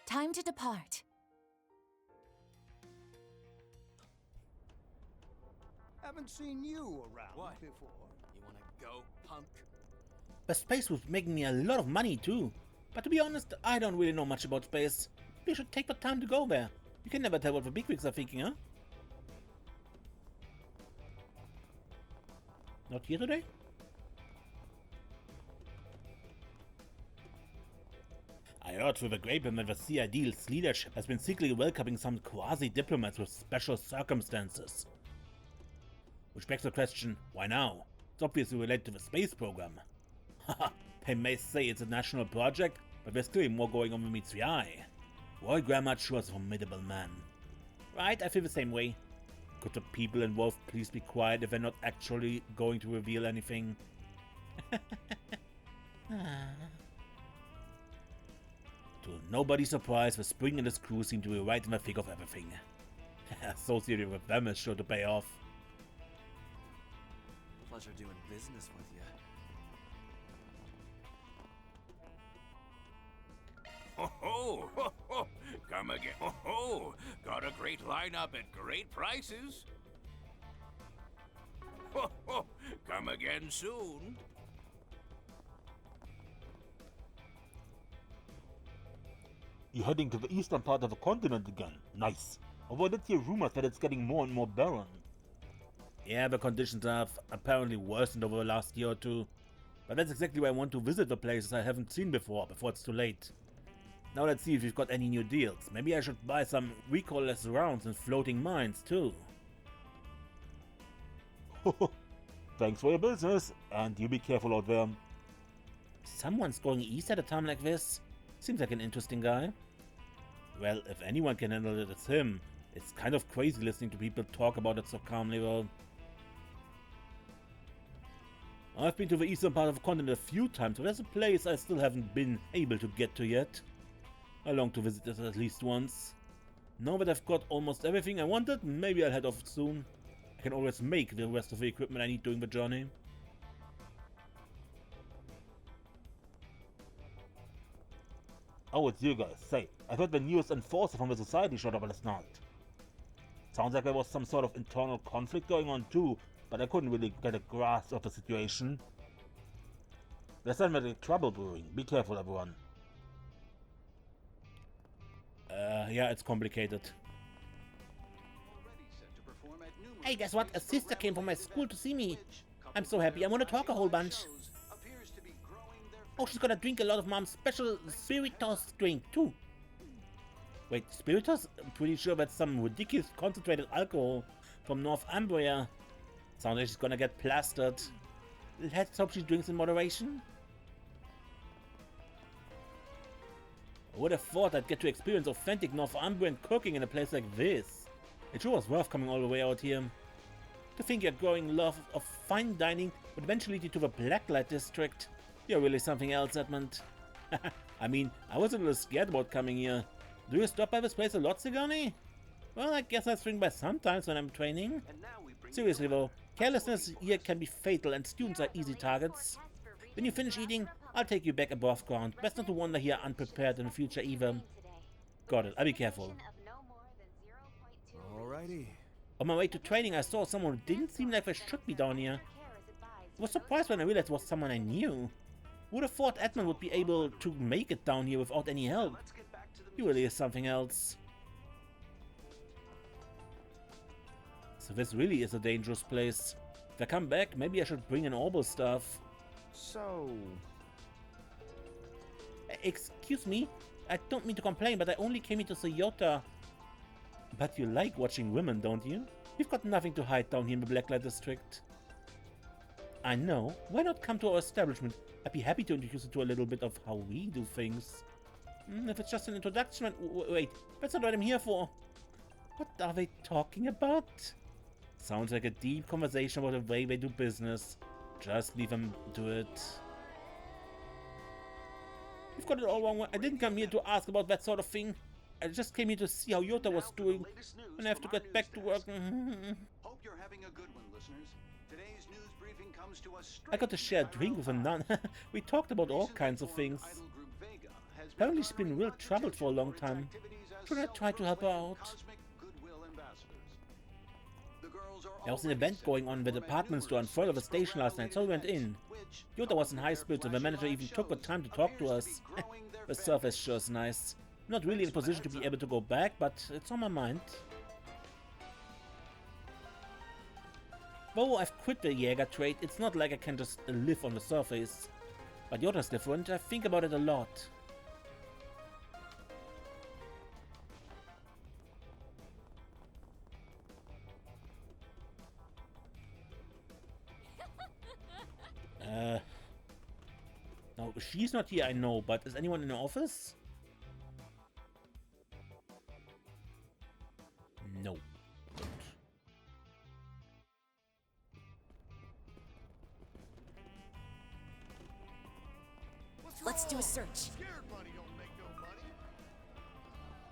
Time to depart. Haven't seen you around before. You wanna go, punk? But space was making me a lot of money too. But to be honest, I don't really know much about space. We should take the time to go there. You can never tell what the bigwigs are thinking, huh? Not here today? I heard through the grapevine that the CID's leadership has been secretly welcoming some quasi-diplomats with special circumstances. Which begs the question, why now? It's obviously related to the space program. Haha, they may say it's a national project, but there's clearly more going on than meets the eye. Roy Grammar sure is a formidable man. Right, I feel the same way. Could the people involved please be quiet if they're not actually going to reveal anything? To nobody's surprise, the spring and his crew seem to be right in the thick of everything. Associated with them is sure to pay off. Pleasure doing business with you. Ho ho! Ho, come again. Ho! Got a great lineup at great prices. Ho! Come again soon. You're heading to the eastern part of the continent again. Nice. Although I did hear rumors that it's getting more and more barren. Yeah, the conditions have apparently worsened over the last year or two. But that's exactly why I want to visit the places I haven't seen before it's too late. Now let's see if we've got any new deals. Maybe I should buy some recoilless rounds and floating mines too. Thanks for your business, and you be careful out there. Someone's going east at a time like this? Seems like an interesting guy. Well, if anyone can handle it, it's him. It's kind of crazy listening to people talk about it so calmly though. I've been to the eastern part of the continent a few times, but there's a place I still haven't been able to get to yet. I long to visit it at least once. Now that I've got almost everything I wanted, maybe I'll head off soon. I can always make the rest of the equipment I need during the journey. Oh, it's you guys. Say, I heard the newest enforcer from the society showed up last night. Sounds like there was some sort of internal conflict going on too, but I couldn't really get a grasp of the situation. There's definitely trouble brewing. Be careful, everyone. Yeah, it's complicated. Hey, guess what? A sister came from my school to see me. I'm so happy. I want to talk a whole bunch. Oh, she's gonna drink a lot of Mom's special Spiritus drink, too. Wait, Spiritus? I'm pretty sure that's some ridiculous concentrated alcohol from Northumbria. Sounds like she's gonna get plastered. Let's hope she drinks in moderation. I would have thought I'd get to experience authentic Northumbrian cooking in a place like this. It sure was worth coming all the way out here. To think your growing love of fine dining would eventually lead you to the Blacklight District. You're really something else, Edmund. I mean, I was a little scared about coming here. Do you stop by this place a lot, Sigourney? Well, I guess I swing by sometimes when I'm training. Seriously though, carelessness here can be fatal and students are easy targets. When you finish eating, I'll take you back above ground. Best not to wander here unprepared in the future either. Got it, I'll be careful. Alrighty. On my way to training, I saw someone who didn't seem like they should be down here. I was surprised when I realized it was someone I knew. Would have thought Edmund would be able to make it down here without any help. He really is something else. So this really is a dangerous place. If I come back, maybe I should bring in Orbital stuff. So... Excuse me? I don't mean to complain, but I only came here to see Yota. But you like watching women, don't you? You've got nothing to hide down here in the Blacklight District. I know. Why not come to our establishment? I'd be happy to introduce you to a little bit of how we do things. If it's just an introduction... Wait, that's not what I'm here for. What are they talking about? Sounds like a deep conversation about the way they do business. Just leave them to it. You've got it all wrong. I didn't come here to ask about that sort of thing. I just came here to see how Yota was doing, and I have to get back to work. Hope you're having a good one, listeners. Today's news briefing comes to us. I got to share a drink with a nun. We talked about all kinds of things. has Apparently she's been garnering real much troubled for a long attention time. for its activities as Should I try to help her self-proclaimed out? cosmic goodwill ambassadors. The girls are There was an already event set going to on in the perform at department store in numerous front of a space station last night, so we went in. program-related events, which, Yota was in coupled high with spirits and their the manager flashy even live took the shows, time to talk to appears us. be growing their The fan surface base. sure is nice. Not really in a position to be able to go back, but it's on my mind. Though I've quit the Jäger trade, it's not like I can just live on the surface. But Yota's different, I think about it a lot. No, she's not here, I know, but is anyone in the office? No. Let's do a search. Scared money don't make no money.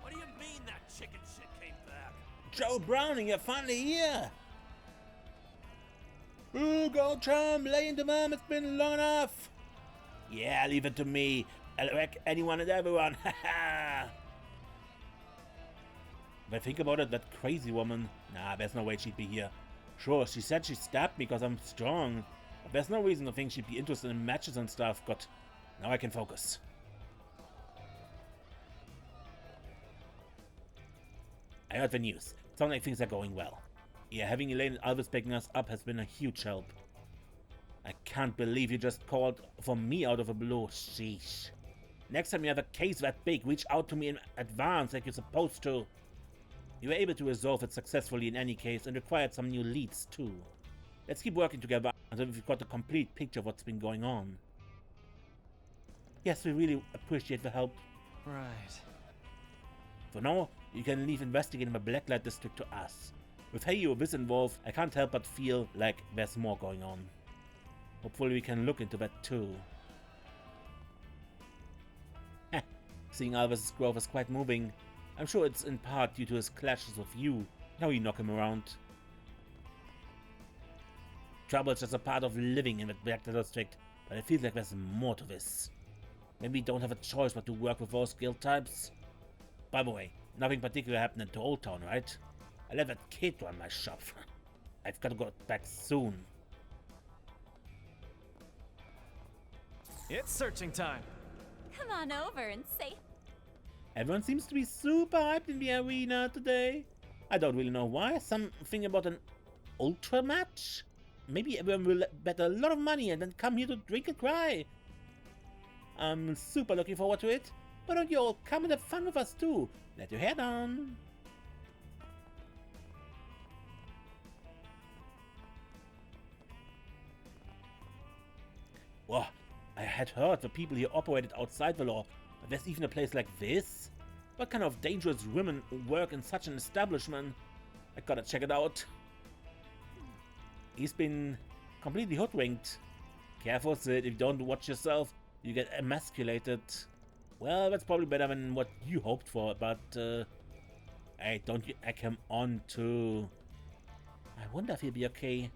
What do you mean that chicken shit came back? Joe Browning, you're finally here! Ooh, go Trump, lay into mom, it's been long enough! Yeah, leave it to me. I'll wreck anyone and everyone, haha! If I think about it, that crazy woman, nah, there's no way she'd be here. Sure, she said she stabbed me because I'm strong, but there's no reason to think she'd be interested in matches and stuff, but now I can focus. I heard the news. Sounds like things are going well. Yeah, having Elaine and Alvis backing us up has been a huge help. I can't believe you just called for me out of the blue. Sheesh. Next time you have a case that big, reach out to me in advance like you're supposed to. You were able to resolve it successfully in any case and required some new leads too. Let's keep working together until we've got a complete picture of what's been going on. Yes, we really appreciate the help. Right. For now, you can leave investigating the Blacklight District to us. With Heyo this involved, I can't help but feel like there's more going on. Hopefully we can look into that too. Heh, seeing Alvis' growth is quite moving. I'm sure it's in part due to his clashes with you, how you knock him around. Trouble's just a part of living in the Blacklight District, but it feels like there's more to this. Maybe we don't have a choice but to work with those guild types. By the way, nothing particular happened in Old Town, right? I let that kid run my shop. I've got to go back soon. It's searching time. Come on over and say Everyone seems to be super hyped in the arena today. I don't really know why. Something about an ultra match? Maybe everyone will bet a lot of money and then come here to drink and cry. I'm super looking forward to it. Why don't you all come and have fun with us too? Let your hair down. Whoa, I had heard the people here operated outside the law, but there's even a place like this? What kind of dangerous women work in such an establishment? I gotta check it out. He's been completely hoodwinked. Careful, Sid, if you don't watch yourself, you get emasculated. Well, that's probably better than what you hoped for, but hey, don't you egg him on too. I wonder if he'll be okay.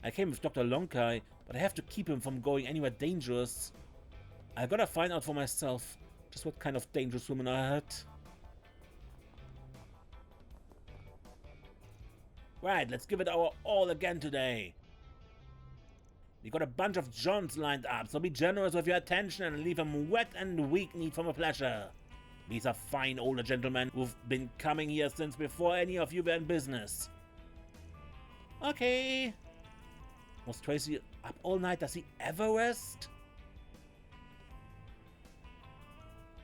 I came with Dr. Lonkai, but I have to keep him from going anywhere dangerous. I gotta find out for myself just what kind of dangerous women I had. Right, let's give it our all again today. We got a bunch of Johns lined up, so be generous with your attention and leave them wet and weak-kneed from a pleasure. These are fine older gentlemen who've been coming here since before any of you were in business. Okay. Was Tracy up all night? Does he ever rest?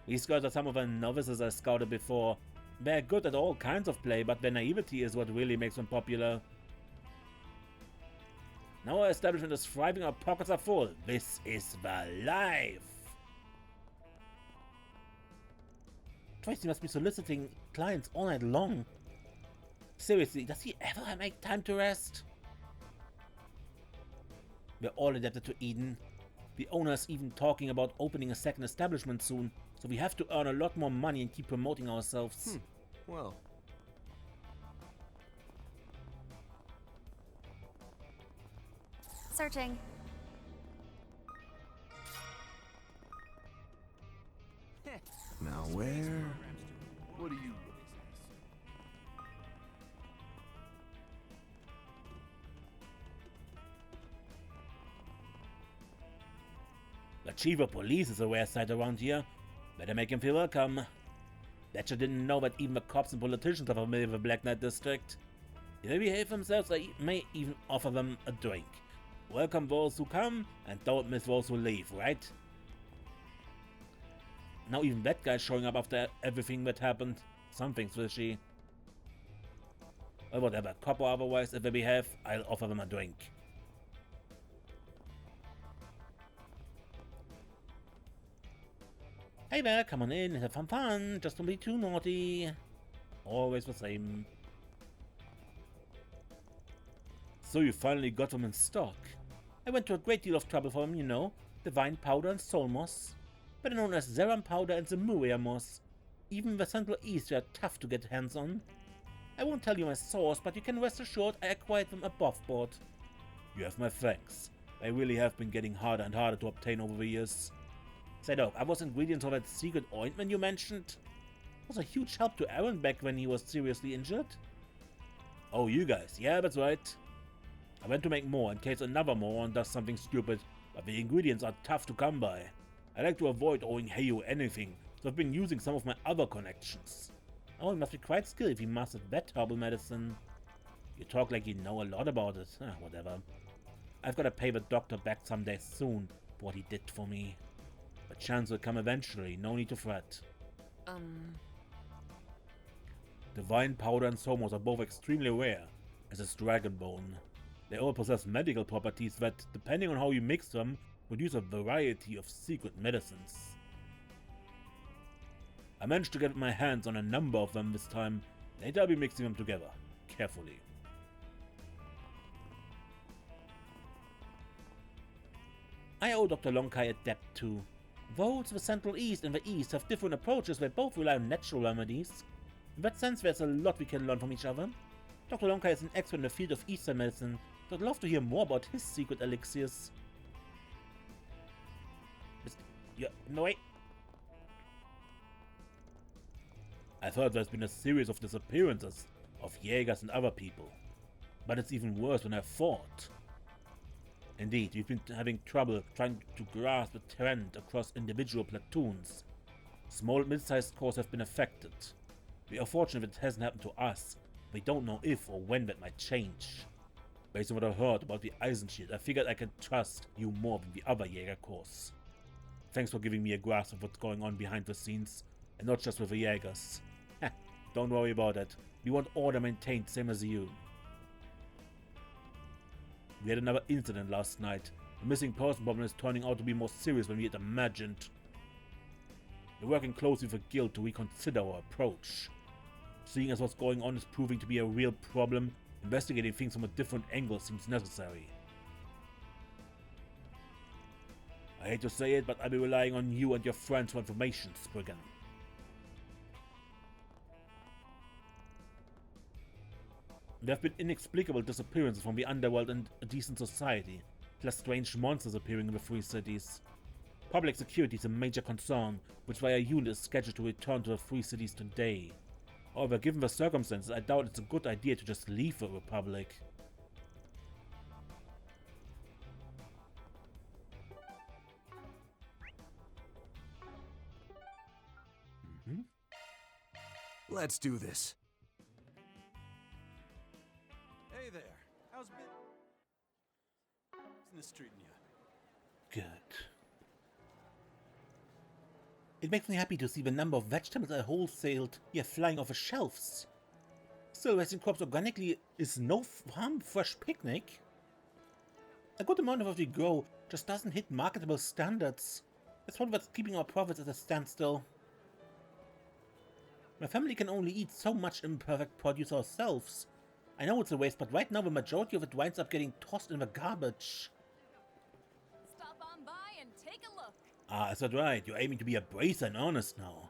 These girls are some of the novices I scouted before. They're good at all kinds of play, but their naivety is what really makes them popular. Now our establishment is thriving, our pockets are full. This is the life! Tracy must be soliciting clients all night long. Seriously, does he ever make time to rest? We're all adapted to Eden. The owner's even talking about opening a second establishment soon, so we have to earn a lot more money and keep promoting ourselves. Well, searching. The chief of police is a rare sight around here. Better make him feel welcome. Betcha didn't know that even the cops and politicians are familiar with the Blacklight District. If they behave themselves, I may even offer them a drink. Welcome those who come, and don't miss those who leave, right? Now even that guy's showing up after everything that happened. Something's fishy. Well, whatever, cop or otherwise, if they behave, I'll offer them a drink. Hey there, come on in, have some fun, just don't be too naughty. Always the same. So you finally got them in stock. I went to a great deal of trouble for them, you know. Divine powder and soul moss. Better known as Zeram powder and Zemuria moss. Even the Central East are tough to get hands on. I won't tell you my source, but you can rest assured I acquired them above board. You have my thanks. They really have been getting harder and harder to obtain over the years. Say Doc, are those ingredients of that secret ointment you mentioned? Was a huge help to Aaron back when he was seriously injured. Oh, you guys, yeah, that's right. I went to make more in case another moron does something stupid, but the ingredients are tough to come by. I like to avoid owing Heyo anything, so I've been using some of my other connections. Oh, he must be quite skilled if he mastered that herbal medicine. You talk like you know a lot about it. Whatever. I've got to pay the doctor back someday soon for what he did for me. The chance will come eventually, no need to fret. Divine powder and somos are both extremely rare, as is dragon bone. They all possess medical properties that, depending on how you mix them, produce a variety of secret medicines. I managed to get my hands on a number of them this time. Later I'll be mixing them together, carefully. I owe Dr. Lonkai a debt too. Those of the Central East and the East have different approaches that both rely on natural remedies. In that sense, there's a lot we can learn from each other. Dr. Lonkai is an expert in the field of Eastern medicine, so I'd love to hear more about his secret elixirs. No wait. I've heard there's been a series of disappearances of Jaegers and other people, but it's even worse than I thought. Indeed, we've been having trouble trying to grasp the trend across individual platoons. Small and mid-sized corps have been affected. We are fortunate it hasn't happened to us. We don't know if or when that might change. Based on what I heard about the Eisenshield, I figured I could trust you more than the other Jaeger corps. Thanks for giving me a grasp of what's going on behind the scenes, and not just with the Jaegers. Don't worry about it. We want order maintained same as you. We had another incident last night. The missing person problem is turning out to be more serious than we had imagined. We're working closely with the guild to reconsider our approach. Seeing as what's going on is proving to be a real problem, investigating things from a different angle seems necessary. I hate to say it, but I'll be relying on you and your friends for information, Spriggan. There have been inexplicable disappearances from the underworld and a decent society, plus strange monsters appearing in the Free Cities. Public security is a major concern, which is why a unit is scheduled to return to the Free Cities today. However, given the circumstances, I doubt it's a good idea to just leave the Republic. Let's do this. Hey there. How's business treating you? Good. It makes me happy to see the number of vegetables I wholesaled here flying off the shelves. Still, raising crops organically is no farm fresh picnic. A good amount of what we grow just doesn't hit marketable standards. That's probably what's keeping our profits at a standstill. My family can only eat so much imperfect produce ourselves. I know it's a waste, but right now the majority of it winds up getting tossed in the garbage. Stop on by and take a look. Ah, is that right? You're aiming to be a bracer in earnest now.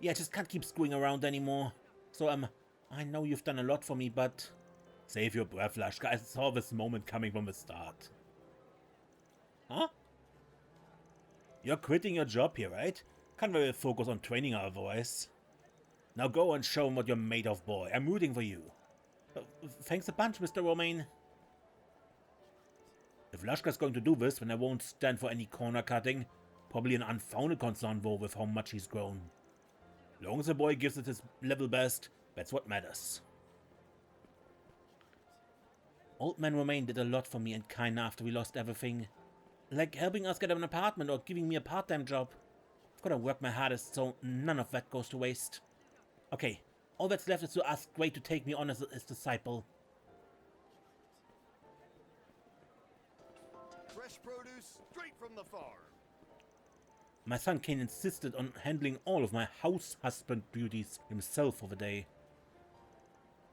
Yeah, I just can't keep screwing around anymore. So, I know you've done a lot for me, but... Save your breath, Lashka. I saw this moment coming from the start. Huh? You're quitting your job here, right? Can't very well focus on training otherwise. Now go and show him what you're made of, boy. I'm rooting for you. Thanks a bunch, Mr. Romaine. If Lashka's going to do this, then I won't stand for any corner cutting. Probably an unfounded concern, though, with how much he's grown. Long as the boy gives it his level best, that's what matters. Old man Romain did a lot for me and Kine after we lost everything. Like helping us get an apartment or giving me a part-time job. I've gotta work my hardest so none of that goes to waste. Okay, all that's left is to ask Gray to take me on as his disciple. Fresh produce straight from the farm. My son Kane insisted on handling all of my house husband duties himself for the day.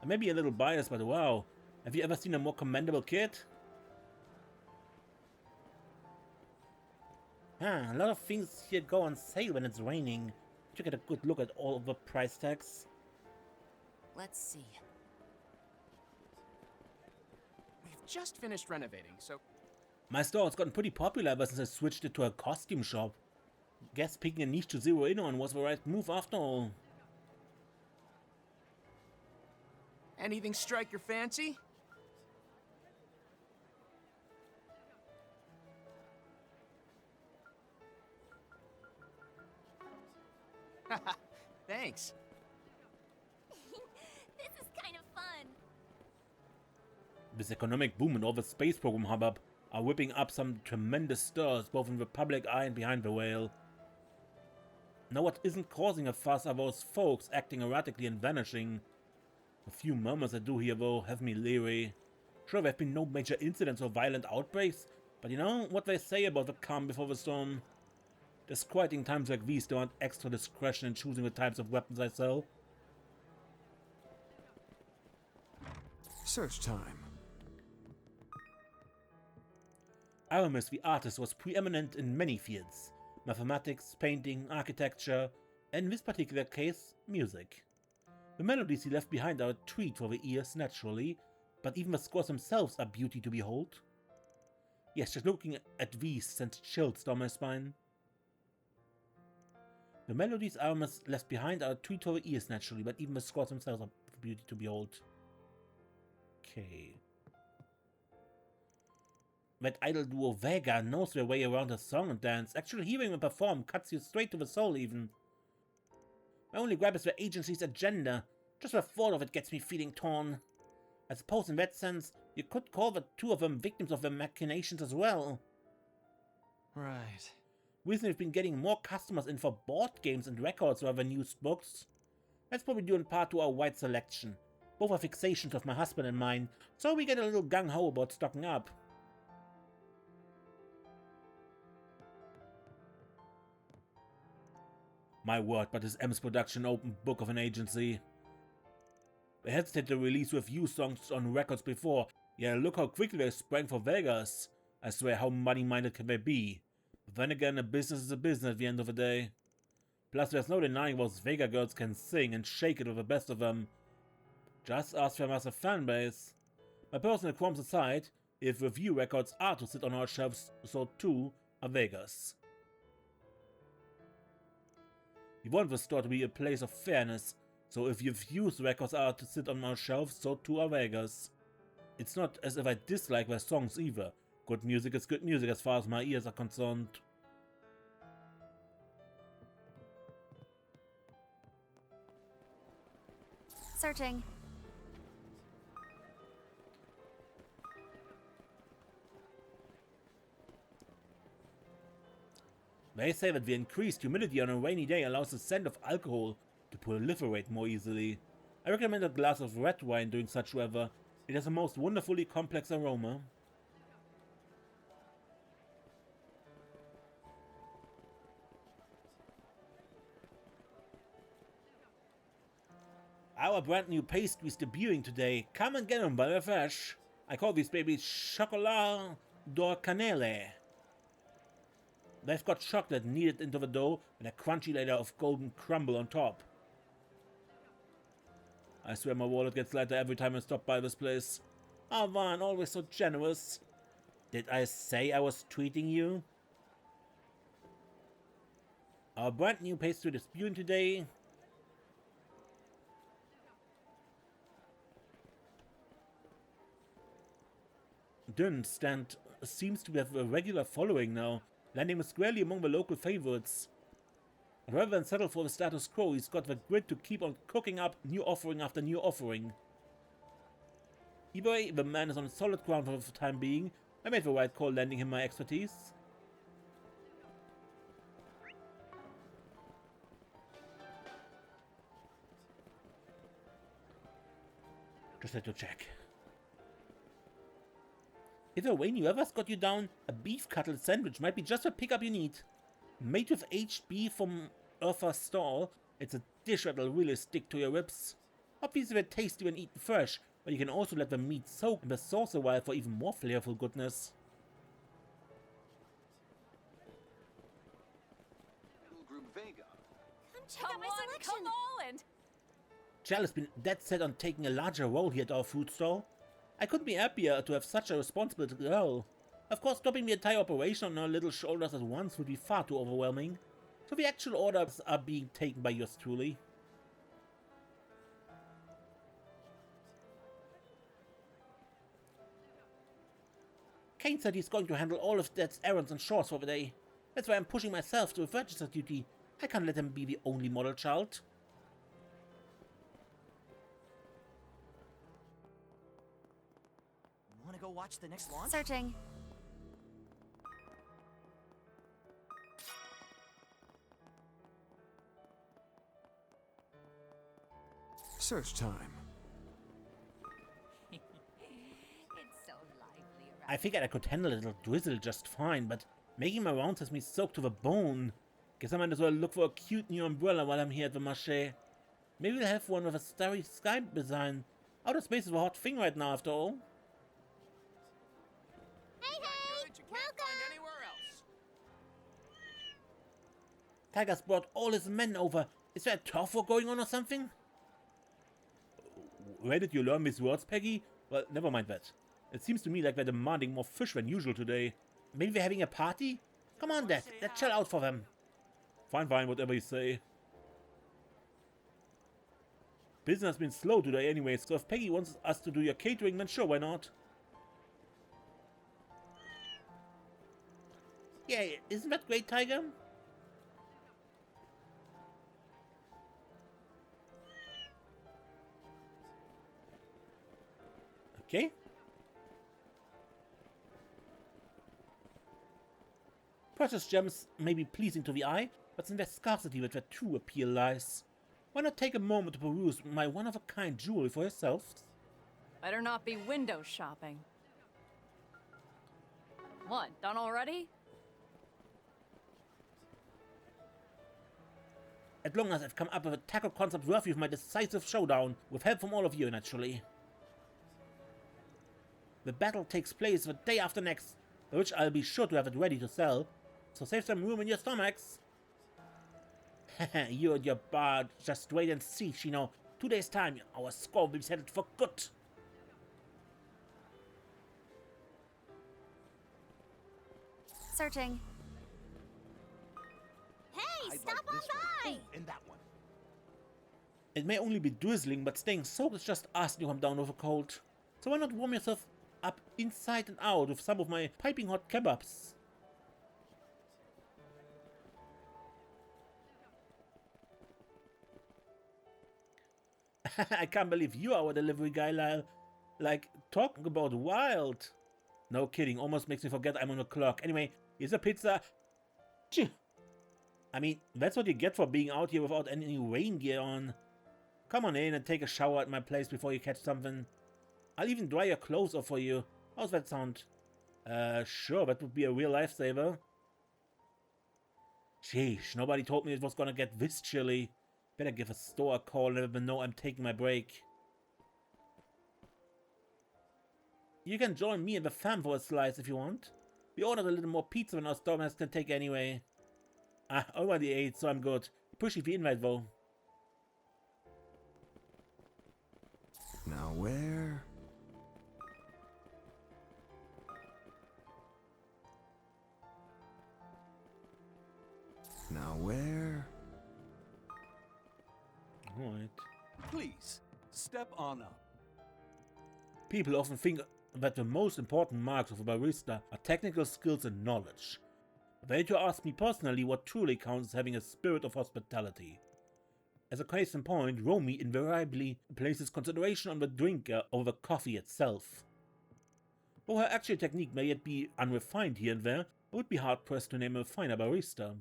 I may be a little biased, but wow, have you ever seen a more commendable kid? A lot of things here go on sale when it's raining. You get a good look at all of the price tags. Let's see. We've just finished renovating, so... My store has gotten pretty popular ever since I switched it to a costume shop. Guess picking a niche to zero in on was the right move after all. Anything strike your fancy? Thanks. This is kind of fun. This economic boom and all the space program hubbub are whipping up some tremendous stirs both in the public eye and behind the veil. Now what isn't causing a fuss are those folks acting erratically and vanishing. A few murmurs I do hear though have me leery. Sure, there have been no major incidents or violent outbreaks, but you know what they say about the calm before the storm. Disquieting times like these don't want extra discretion in choosing the types of weapons I sell. Search time. Aramis the artist was preeminent in many fields. Mathematics, painting, architecture, and in this particular case, music. The melodies he left behind are a treat for the ears naturally, but even the scores themselves are beauty to behold. Yes, just looking at these sends chills down my spine. The melodies Aramis left behind are a treat for the ears naturally, but even the scores themselves are beauty to behold. Okay. That idol duo Vega knows their way around a song and dance. Actually hearing them perform cuts you straight to the soul even. My only gripe is the agency's agenda. Just the thought of it gets me feeling torn. I suppose in that sense, you could call the two of them victims of their machinations as well. Right. Recently we've been getting more customers in for board games and records rather than used books. That's probably due in part to our wide selection. Both are fixations of my husband and mine, so we get a little gung-ho about stocking up. My word, but is M's production open book of an agency. They hesitated to release review songs on records before. Yeah, look how quickly they sprang for Vegas. I swear, how money-minded can they be? But then again, a business is a business at the end of the day. Plus, there's no denying those Vega girls can sing and shake it with the best of them. Just ask for a massive fan base. My personal qualms aside, if review records are to sit on our shelves, so too are Vegas. We want the store to be a place of fairness, so if reviews records are to sit on our shelves, so too are Vegas. It's not as if I dislike their songs either. Good music is good music as far as my ears are concerned. Searching. They say that the increased humidity on a rainy day allows the scent of alcohol to proliferate more easily. I recommend a glass of red wine during such weather. It has a most wonderfully complex aroma. Our brand new pastries debuting today. Come and get them by the fresh. I call these babies Chocolat d'Or Cannelle. They've got chocolate kneaded into the dough and a crunchy layer of golden crumble on top. I swear my wallet gets lighter every time I stop by this place. Ah, Van, always so generous. Did I say I was treating you? Our brand new pastry debuting today. Didn't stand seems to have a regular following now. landing him squarely among the local favorites. But rather than settle for the status quo, he's got the grit to keep on cooking up new offering after new offering. Either way, the man is on solid ground for the time being. I made the right call lending him my expertise. Just had to check. If a way new ever's got you down, a beef cutlet sandwich might be just the pickup you need. Made with aged beef from Urfa's stall, it's a dish that'll really stick to your ribs. Obviously they're tasty when eaten fresh, but you can also let the meat soak in the sauce a while for even more flavorful goodness. Group Vega. Come check out my selection. Come all and Chal has been dead set on taking a larger role here at our food stall. I couldn't be happier to have such a responsible girl. Of course, stopping the entire operation on her little shoulders at once would be far too overwhelming. So the actual orders are being taken by yours truly. Kane said he's going to handle all of Dad's errands and chores for the day. That's why I'm pushing myself to register duty. I can't let him be the only model child. Want to go watch the next launch? searching. Search time. It's so lively around. I figured I could handle a little drizzle just fine, but making my rounds has me soaked to the bone. Guess I might as well look for a cute new umbrella while I'm here at the Marché. Maybe we'll have one with a starry sky design. Outer space is a hot thing right now, after all. Hey, hey! You can't find anywhere else. Tiger's brought all his men over. Is there a turf war going on or something? Where did you learn these words, Peggy? Well, never mind that. It seems to me like they're demanding more fish than usual today. Maybe they're having a party? Come on, Dad. Let's chill out for them. Fine, fine, whatever you say. Business has been slow today anyway, so if Peggy wants us to do your catering, then sure, why not? Yeah, isn't that great, Tiger? Okay. Precious gems may be pleasing to the eye, but it's in their scarcity that their true appeal lies. Why not take a moment to peruse my one-of-a-kind jewelry for yourself? Better not be window shopping. What, done already? As long as I've come up with a tackle concept worthy of my decisive showdown, with help from all of you, naturally. The battle takes place the day after next, by which I'll be sure to have it ready to sell, so save some room in your stomachs. You and your bar, just wait and see, Shino. 2 days' time, our score will be settled for good. Searching. Hey, stop on by! And that one. It may only be drizzling, but staying soaked is just asking to come down with a cold. So why not warm yourself up inside and out with some of my piping hot kebabs? I can't believe you are our delivery guy, Lyle. Like, talking about wild. No kidding, almost makes me forget I'm on the clock. Anyway, here's a pizza. Phew. I mean, that's what you get for being out here without any rain gear on. Come on in and take a shower at my place before you catch something. I'll even dry your clothes off for you. How's that sound? Sure, that would be a real lifesaver. Sheesh, nobody told me it was gonna get this chilly. Better give a store a call and let them know I'm taking my break. You can join me and the fam for a slice if you want. We ordered a little more pizza than our stomachs can take anyway. I already ate, so I'm good. Appreciate the invite though. Now where? Now where? Alright. Please, step on up. People often think that the most important marks of a barista are technical skills and knowledge. If you to ask me personally, what truly counts is having a spirit of hospitality. As a case in point, Romy invariably places consideration on the drinker over the coffee itself. Though her actual technique may yet be unrefined here and there, I would be hard-pressed to name a finer barista.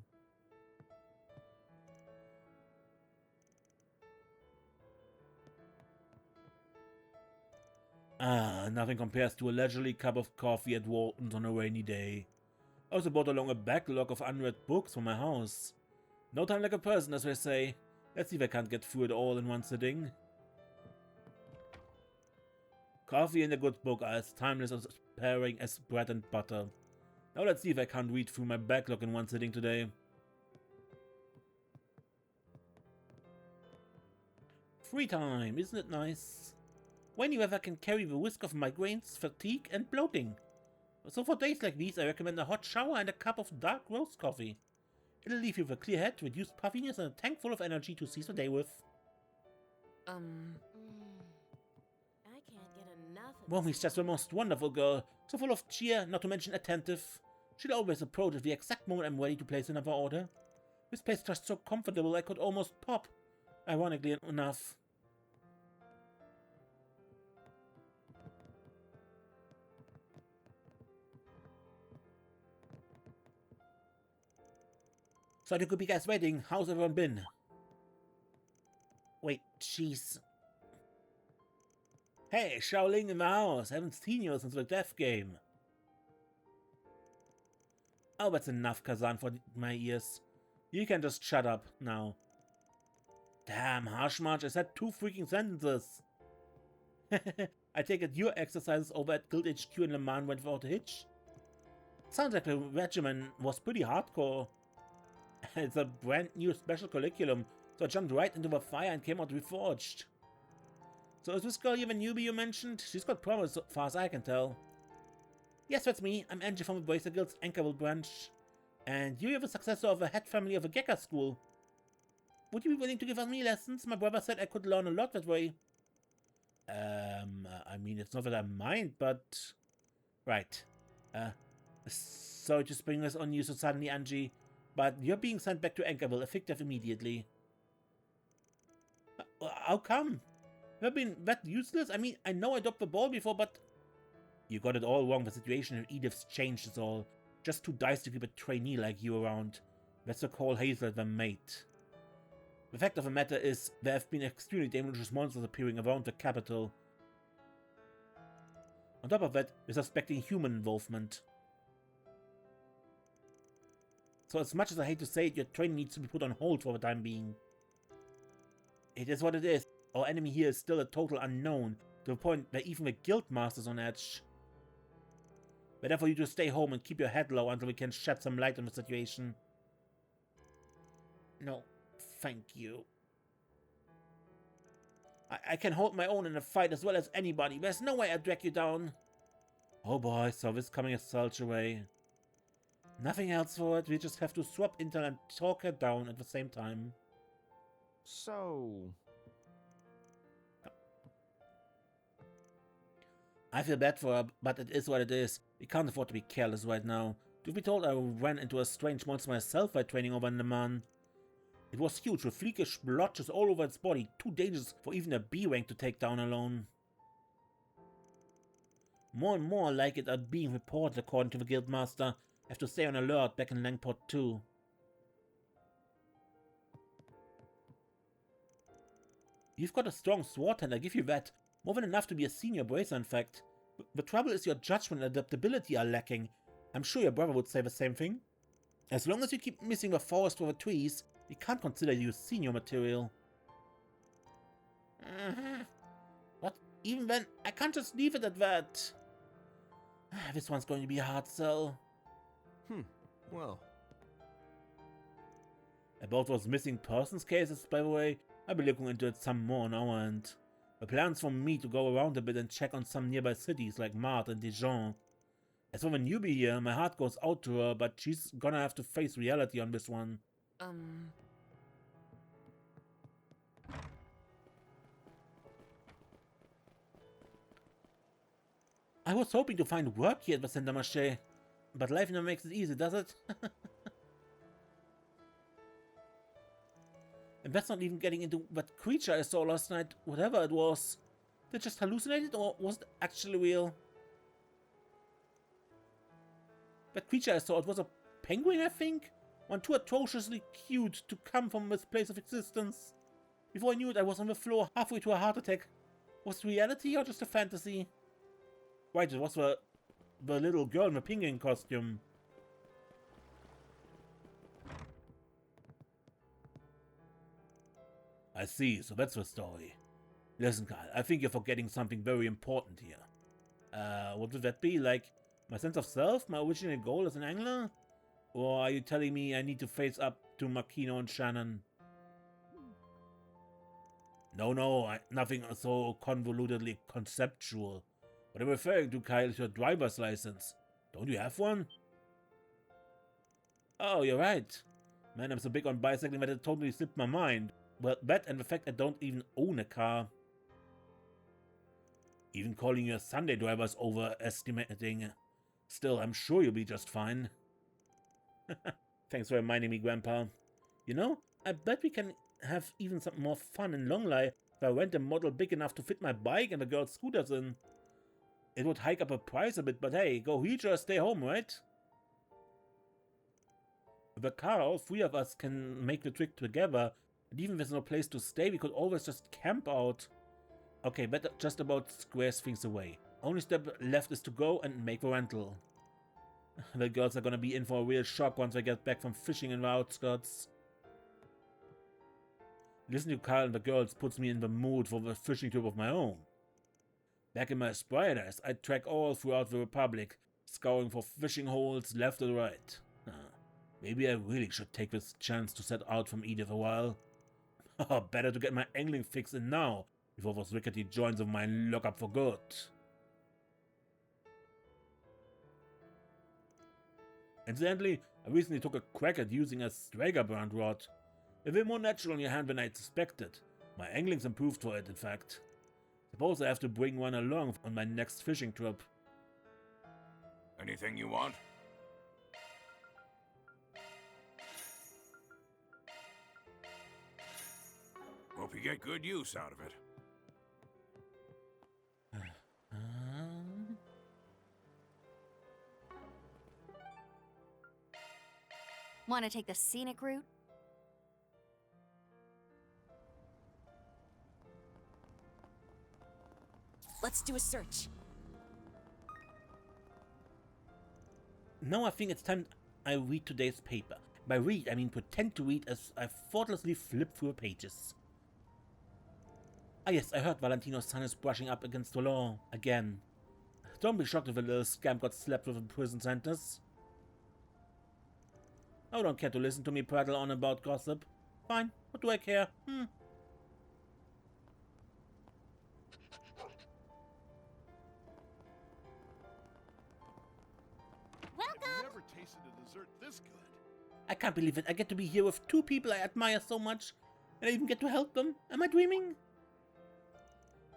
Nothing compares to a leisurely cup of coffee at Walton's on a rainy day. I also brought along a backlog of unread books from my house. No time like a person, as they say. Let's see if I can't get through it all in one sitting. Coffee and a good book are as timeless as pairing as bread and butter. Now let's see if I can't read through my backlog in one sitting today. Free time, isn't it nice? Whenever I can carry the risk of migraines, fatigue and bloating. So for days like these, I recommend a hot shower and a cup of dark roast coffee. It'll leave you with a clear head, reduced puffiness, and a tank full of energy to seize the day with. I can't get enough of Romy's just the most wonderful girl, so full of cheer, not to mention attentive. She'll always approach at the exact moment I'm ready to place another order. This place is just so comfortable I could almost pop, ironically enough. So the good guys waiting. How's everyone been? Wait, jeez. Hey, Shaoling in the house. Haven't seen you since the death game. Oh, that's enough, Kazan, for my ears. You can just shut up now. Damn, Harsh March, I said 2 freaking sentences. I take it your exercises over at Guild HQ in Le Mans went without a hitch? Sounds like the regimen was pretty hardcore. It's a brand new special curriculum, so I jumped right into the fire and came out reforged. So is this girl you the newbie you mentioned? She's got promise so far as I can tell. Yes, that's me. I'm Angie from the Bracer Guild's Anchorville branch. And you're the successor of the head family of the Gekka school. Would you be willing to give us me lessons? My brother said I could learn a lot that way. I mean, it's not that I mind, but... Right. Sorry to spring this on you so suddenly, Angie. But you're being sent back to Anchorville, effective immediately. How come? You've been that useless? I mean, I know I dropped the ball before, but... You got it all wrong. The situation in Edith's changed is all. Just too dice to keep a trainee like you around. That's the call Hazel the mate. The fact of the matter is, there have been extremely dangerous monsters appearing around the capital. On top of that, we're suspecting human involvement. So as much as I hate to say it, your training needs to be put on hold for the time being. It is what it is. Our enemy here is still a total unknown, to the point that even the guild master's on edge. Better for you to stay home and keep your head low until we can shed some light on the situation. No, thank you. I can hold my own in a fight as well as anybody. There's no way I'll drag you down. Oh boy, saw this coming a surge away. Nothing else for it, we just have to swap intel and talk her down at the same time. So... I feel bad for her, but it is what it is. We can't afford to be careless right now. Truth be told, I ran into a strange monster myself while training over in Le Mans. It was huge, with freakish blotches all over its body, too dangerous for even a B-rank to take down alone. More and more like it are being reported according to the guildmaster. Have to stay on alert back in Langport too. You've got a strong sword hand, I give you that. More than enough to be a senior bracer, in fact. The trouble is your judgment and adaptability are lacking. I'm sure your brother would say the same thing. As long as you keep missing the forest for the trees, we can't consider you senior material. But even then, I can't just leave it at that. This one's going to be a hard sell. Well. About those missing persons cases, by the way, I'll be looking into it some more on our end. The plan's for me to go around a bit and check on some nearby cities like Marche and Dijon. As for the newbie here, my heart goes out to her, but she's gonna have to face reality on this one. I was hoping to find work here at the Center Marché, but life never makes it easy, does it? And that's not even getting into that creature I saw last night, whatever it was. Did it just hallucinate or was it actually real? That creature I saw, it was a penguin, I think? One too atrociously cute to come from this place of existence. Before I knew it, I was on the floor, halfway to a heart attack. Was it reality or just a fantasy? Right, it was the little girl in the penguin costume. I see, so that's the story. Listen, Kyle, I think you're forgetting something very important here. What would that be? Like, my sense of self? My original goal as an angler? Or are you telling me I need to face up to Makino and Shannon? No, nothing so convolutedly conceptual. What I'm referring to, Kyle, is your driver's license. Don't you have one? Oh, you're right. Man, I'm so big on bicycling that it totally slipped my mind. Well, that and the fact I don't even own a car. Even calling your Sunday drivers overestimating. Still, I'm sure you'll be just fine. Thanks for reminding me, Grandpa. You know, I bet we can have even some more fun in Longley if I rent a model big enough to fit my bike and the girls' scooters in. It would hike up the price a bit, but hey, go reach or stay home, right? With a car, all three of us can make the trip together, and even if there's no place to stay, we could always just camp out. Okay, better just about squares things away. Only step left is to go and make the rental. The girls are gonna be in for a real shock once I get back from fishing in the outskirts. Listening to Kyle and the girls puts me in the mood for the fishing trip of my own. Back in my spry days, I'd trek all throughout the Republic, scouring for fishing holes left and right. Maybe I really should take this chance to set out from Edith a while. Better to get my angling fix in now, before those rickety joints of mine lock up for good. Incidentally, I recently took a crack at using a Strager brand rod. A bit more natural in your hand than I'd suspected. My angling's improved for it, in fact. Suppose I have to bring one along on my next fishing trip. Anything you want? Hope you get good use out of it. Want to take the scenic route? Let's do a search. Now I think it's time I read today's paper. By read, I mean pretend to read as I thoughtlessly flip through the pages. Ah yes, I heard Valentino's son is brushing up against the law again. Don't be shocked if a little scamp got slapped with a prison sentence. I don't care to listen to me prattle on about gossip. Fine, what do I care? Welcome. I've never tasted a dessert this good. I can't believe it. I get to be here with two people I admire so much. And I even get to help them. Am I dreaming?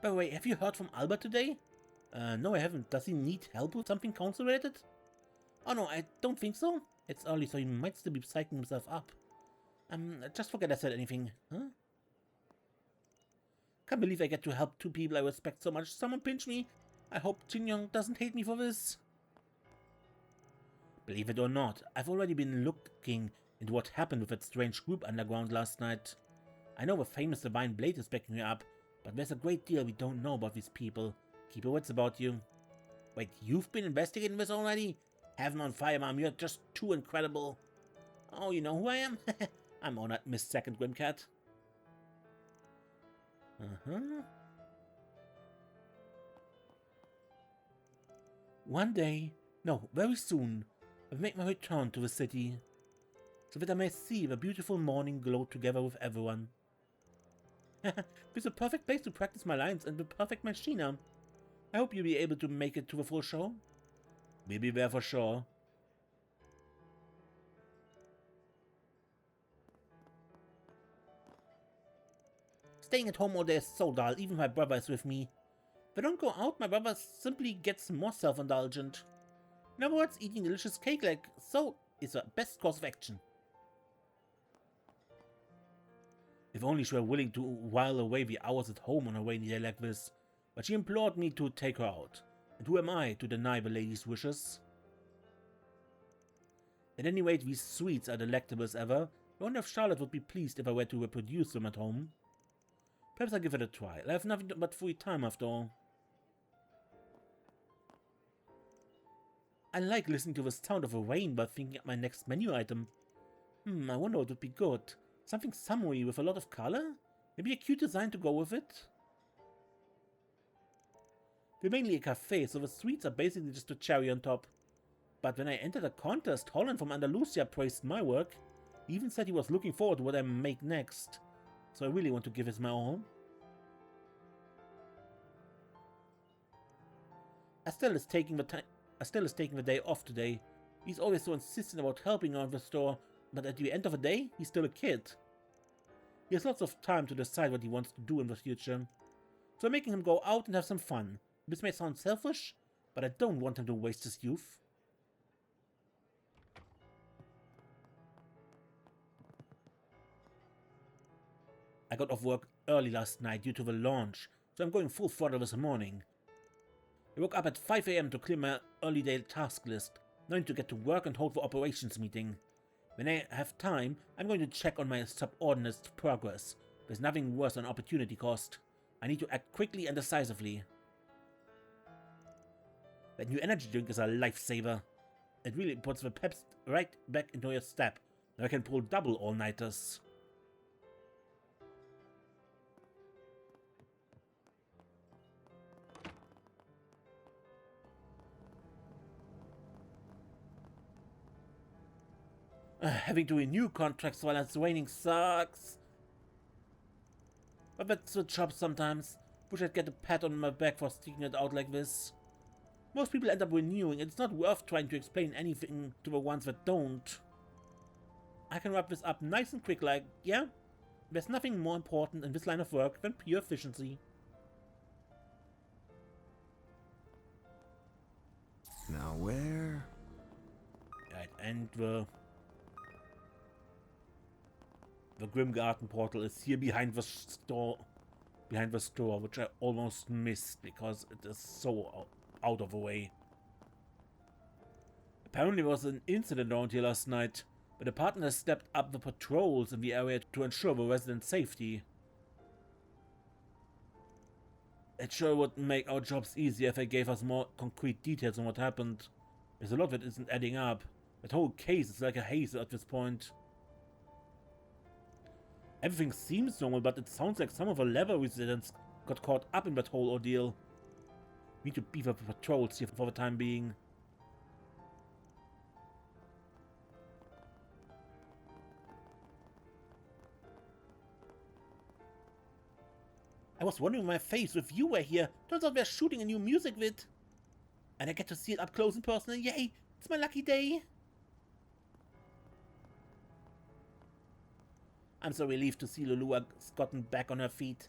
By the way, have you heard from Albert today? No, I haven't. Does he need help with something council-related? Oh no, I don't think so. It's early, so he might still be psyching himself up. Just forget I said anything. Huh? Can't believe I get to help two people I respect so much. Someone pinch me. I hope Jin Young doesn't hate me for this. Believe it or not, I've already been looking into what happened with that strange group underground last night. I know the famous Divine Blade is backing me up, but there's a great deal we don't know about these people. Keep your wits about you. Wait, you've been investigating this already? Heaven on fire, Mom, you're just too incredible. Oh, you know who I am? I'm honored, Miss Second Grimcat. One day, no, very soon, I'll make my return to the city, so that I may see the beautiful morning glow together with everyone. It's a perfect place to practice my lines and the perfect machina. I hope you'll be able to make it to the full show. We'll be there for sure. Staying at home all day is so dull, even my brother is with me. If I don't go out, my brother simply gets more self-indulgent. In other words, eating delicious cake like so is the best course of action. If only she were willing to while away the hours at home on a rainy day like this, but she implored me to take her out. And who am I to deny the lady's wishes? At any rate, these sweets are delectable as ever. I wonder if Charlotte would be pleased if I were to reproduce them at home. Perhaps I'll give it a try. I have nothing but free time after all. I like listening to the sound of the rain while thinking up my next menu item. I wonder what would be good. Something summery with a lot of color? Maybe a cute design to go with it? We're mainly a cafe, so the sweets are basically just a cherry on top. But when I entered a contest, Holland from Andalusia praised my work. He even said he was looking forward to what I make next. So I really want to give it my all. Estelle is taking the day off today. He's always so insistent about helping around the store, but at the end of the day, he's still a kid. He has lots of time to decide what he wants to do in the future. So I'm making him go out and have some fun. This may sound selfish, but I don't want him to waste his youth. I got off work early last night due to the launch, so I'm going full throttle this morning. I woke up at 5 AM to clear my early day task list. Now I need to get to work and hold the operations meeting. When I have time, I'm going to check on my subordinates' progress. There's nothing worse than opportunity cost. I need to act quickly and decisively. That new energy drink is a lifesaver. It really puts the peps right back into your step. Now I can pull double all-nighters. Having to renew contracts while it's raining sucks. But that's the job sometimes. Wish I'd get a pat on my back for sticking it out like this. Most people end up renewing. It's not worth trying to explain anything to the ones that don't. I can wrap this up nice and quick like, yeah, there's nothing more important in this line of work than pure efficiency. Now where? Right, and the Grim Garden portal is here behind the store, which I almost missed because it is so out of the way. Apparently there was an incident around here last night, but the partners stepped up the patrols in the area to ensure the residents' safety. It sure would make our jobs easier if they gave us more concrete details on what happened. There's a lot that isn't adding up. That whole case is like a haze at this point. Everything seems normal, but it sounds like some of the Lèvre residents got caught up in that whole ordeal. We need to beef up the patrols here for the time being. I was wondering my face if you were here. Turns out we're shooting a new music vid. And I get to see it up close and personal. Yay! It's my lucky day. I'm so relieved to see Lulu has gotten back on her feet.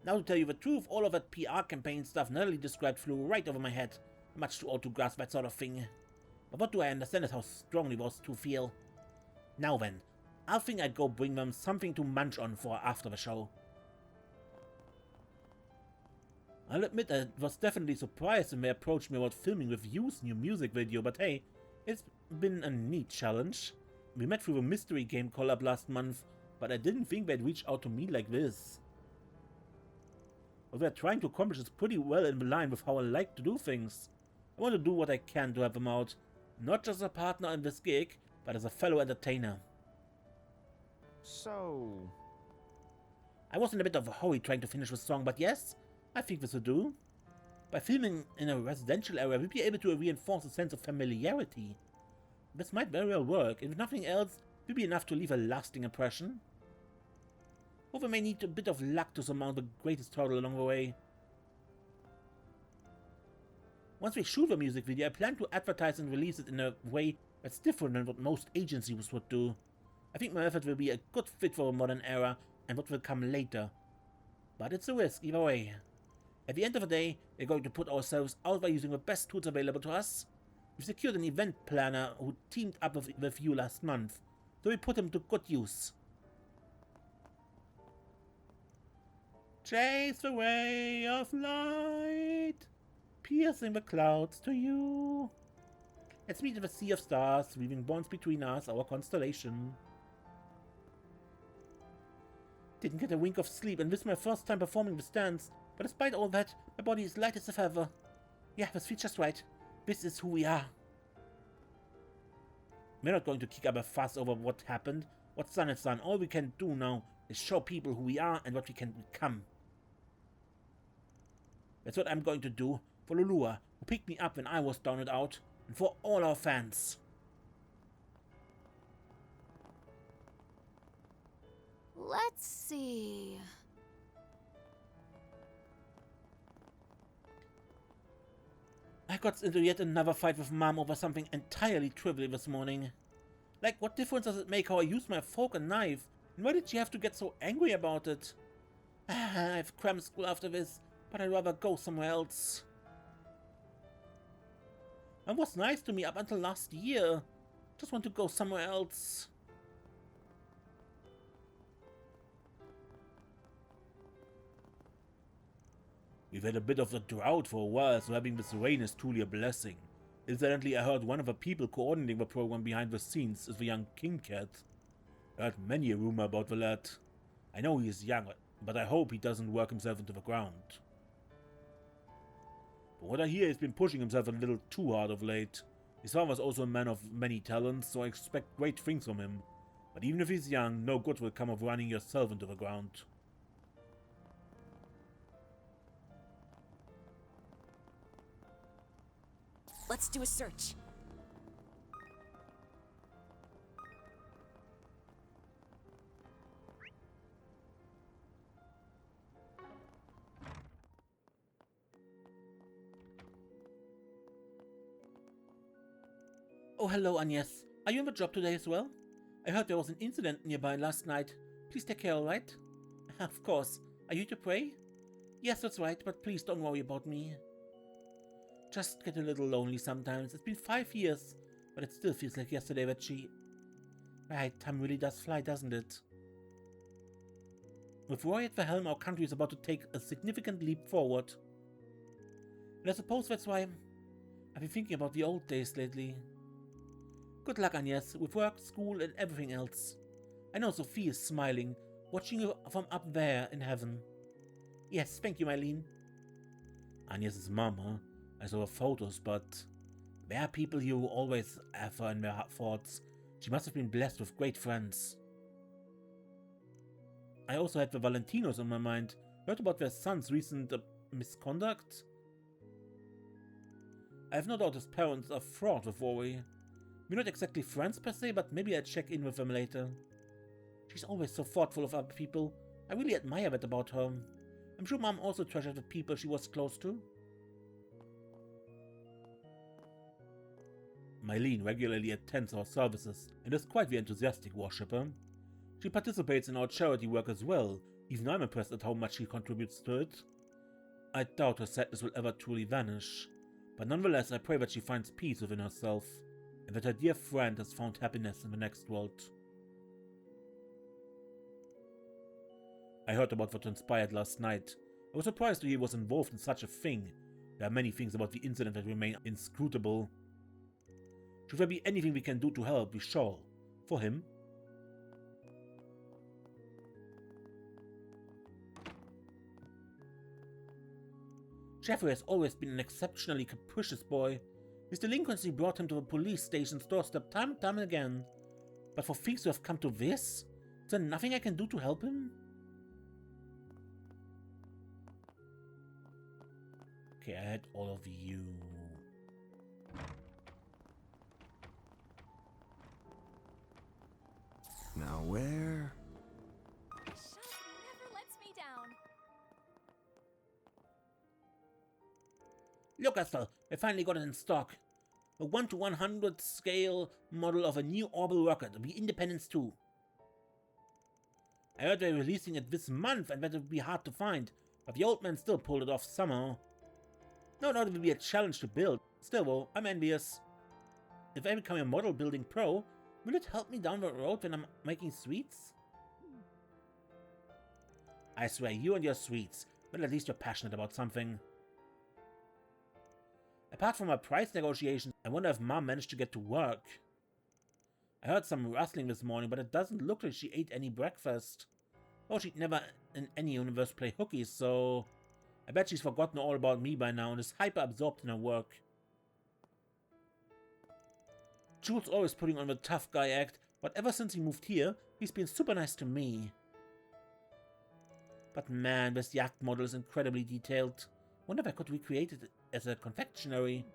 Now to tell you the truth, all of that PR campaign stuff Natalie described flew right over my head. Much too old to grasp that sort of thing. But what do I understand is how strongly those two feel. Now then, I think I'd go bring them something to munch on for after the show. I'll admit I was definitely surprised when they approached me about filming with Yu's new music video, but hey, it's been a neat challenge. We met through a mystery game collab last month, but I didn't think they'd reach out to me like this. What they're trying to accomplish is pretty well in line with how I like to do things. I want to do what I can to help them out, not just as a partner in this gig, but as a fellow entertainer. So... I was in a bit of a hurry trying to finish the song, but yes, I think this will do. By filming in a residential area, we'll be able to reinforce a sense of familiarity. This might very well work. If nothing else, it will be enough to leave a lasting impression. Or we may need a bit of luck to surmount the greatest hurdle along the way. Once we shoot the music video, I plan to advertise and release it in a way that's different than what most agencies would do. I think my method will be a good fit for a modern era and what will come later. But it's a risk either way. At the end of the day, we're going to put ourselves out by using the best tools available to us. We've secured an event planner who teamed up with you last month, so we put him to good use. Chase the way of light, piercing the clouds to you. Let's meet in the sea of stars, weaving bonds between us, our constellation. Didn't get a wink of sleep, and this is my first time performing this dance. But despite all that, my body is light as a feather. Yeah, this feels just right. This is who we are. We're not going to kick up a fuss over what happened. What's done is done. All we can do now is show people who we are and what we can become. That's what I'm going to do for Lulua, who picked me up when I was down and out, and for all our fans. Let's see. I got into yet another fight with Mom over something entirely trivial this morning. Like, what difference does it make how I use my fork and knife? And why did she have to get so angry about it? I have cram school after this, but I'd rather go somewhere else. Mom was nice to me up until last year. Just want to go somewhere else. We've had a bit of a drought for a while, so having this rain is truly a blessing. Incidentally, I heard one of the people coordinating the program behind the scenes is the young King Cat. I heard many a rumor about the lad. I know he is young, but I hope he doesn't work himself into the ground. From what I hear, he's been pushing himself a little too hard of late. His father was also a man of many talents, so I expect great things from him. But even if he's young, no good will come of running yourself into the ground. Let's do a search. Oh, hello, Agnes. Are you on the job today as well? I heard there was an incident nearby last night. Please take care, alright? Of course. Are you to pray? Yes, that's right, but please don't worry about me. Just get a little lonely sometimes. It's been 5 years, but it still feels like yesterday that she... Right, time really does fly, doesn't it? With Roy at the helm, our country is about to take a significant leap forward. And I suppose that's why I've been thinking about the old days lately. Good luck, Agnes, with work, school, and everything else. I know Sophie is smiling, watching you from up there in heaven. Yes, thank you, Mylene. Agnes' mom, huh? I saw her photos, but there are people who always have her in their thoughts. She must have been blessed with great friends. I also had the Valentinos on my mind. Heard about their son's recent misconduct? I have no doubt his parents are fraught with worry. We're not exactly friends per se, but maybe I'll check in with them later. She's always so thoughtful of other people. I really admire that about her. I'm sure Mom also treasured the people she was close to. Mylene regularly attends our services and is quite the enthusiastic worshipper. She participates in our charity work as well, even I'm impressed at how much she contributes to it. I doubt her sadness will ever truly vanish, but nonetheless I pray that she finds peace within herself, and that her dear friend has found happiness in the next world. I heard about what transpired last night. I was surprised to hear he was involved in such a thing. There are many things about the incident that remain inscrutable. Should there be anything we can do to help, we shall. For him. Jeffrey has always been an exceptionally capricious boy. His delinquency brought him to the police station's doorstep time and time again. But for things to have come to this, is there nothing I can do to help him? Okay, I had all of you. Now where? Shop never lets me down. Look, Esther, we finally got it in stock. A 1:100 scale model of a new orbital rocket, the Independence 2. I heard they're releasing it this month and that it would be hard to find, but the old man still pulled it off somehow. No doubt it will be a challenge to build. Still though, I'm envious. If I become a model building pro, will it help me down the road when I'm making sweets? I swear, you and your sweets. But at least you're passionate about something. Apart from our price negotiations, I wonder if Mom managed to get to work. I heard some rustling this morning, but it doesn't look like she ate any breakfast. Oh, she'd never in any universe play hooky, so... I bet she's forgotten all about me by now and is hyper-absorbed in her work. Jules always putting on the tough guy act, but ever since he moved here, he's been super nice to me. But man, this yacht model is incredibly detailed. Wonder if I could recreate it as a confectionery.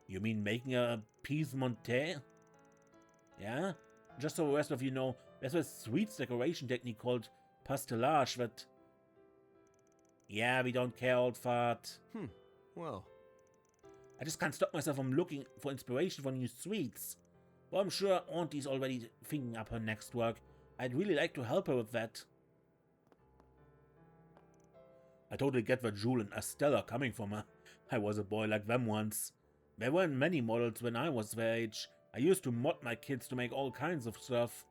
You mean making a piece montée? Yeah? Just so the rest of you know, there's a sweets decoration technique called pastelage that... Yeah, we don't care, old fart. Well. I just can't stop myself from looking for inspiration for new sweets. But I'm sure Auntie's already thinking up her next work. I'd really like to help her with that. I totally get where Jewel and Estelle are coming from. I was a boy like them once. There weren't many models when I was their age. I used to mod my kids to make all kinds of stuff.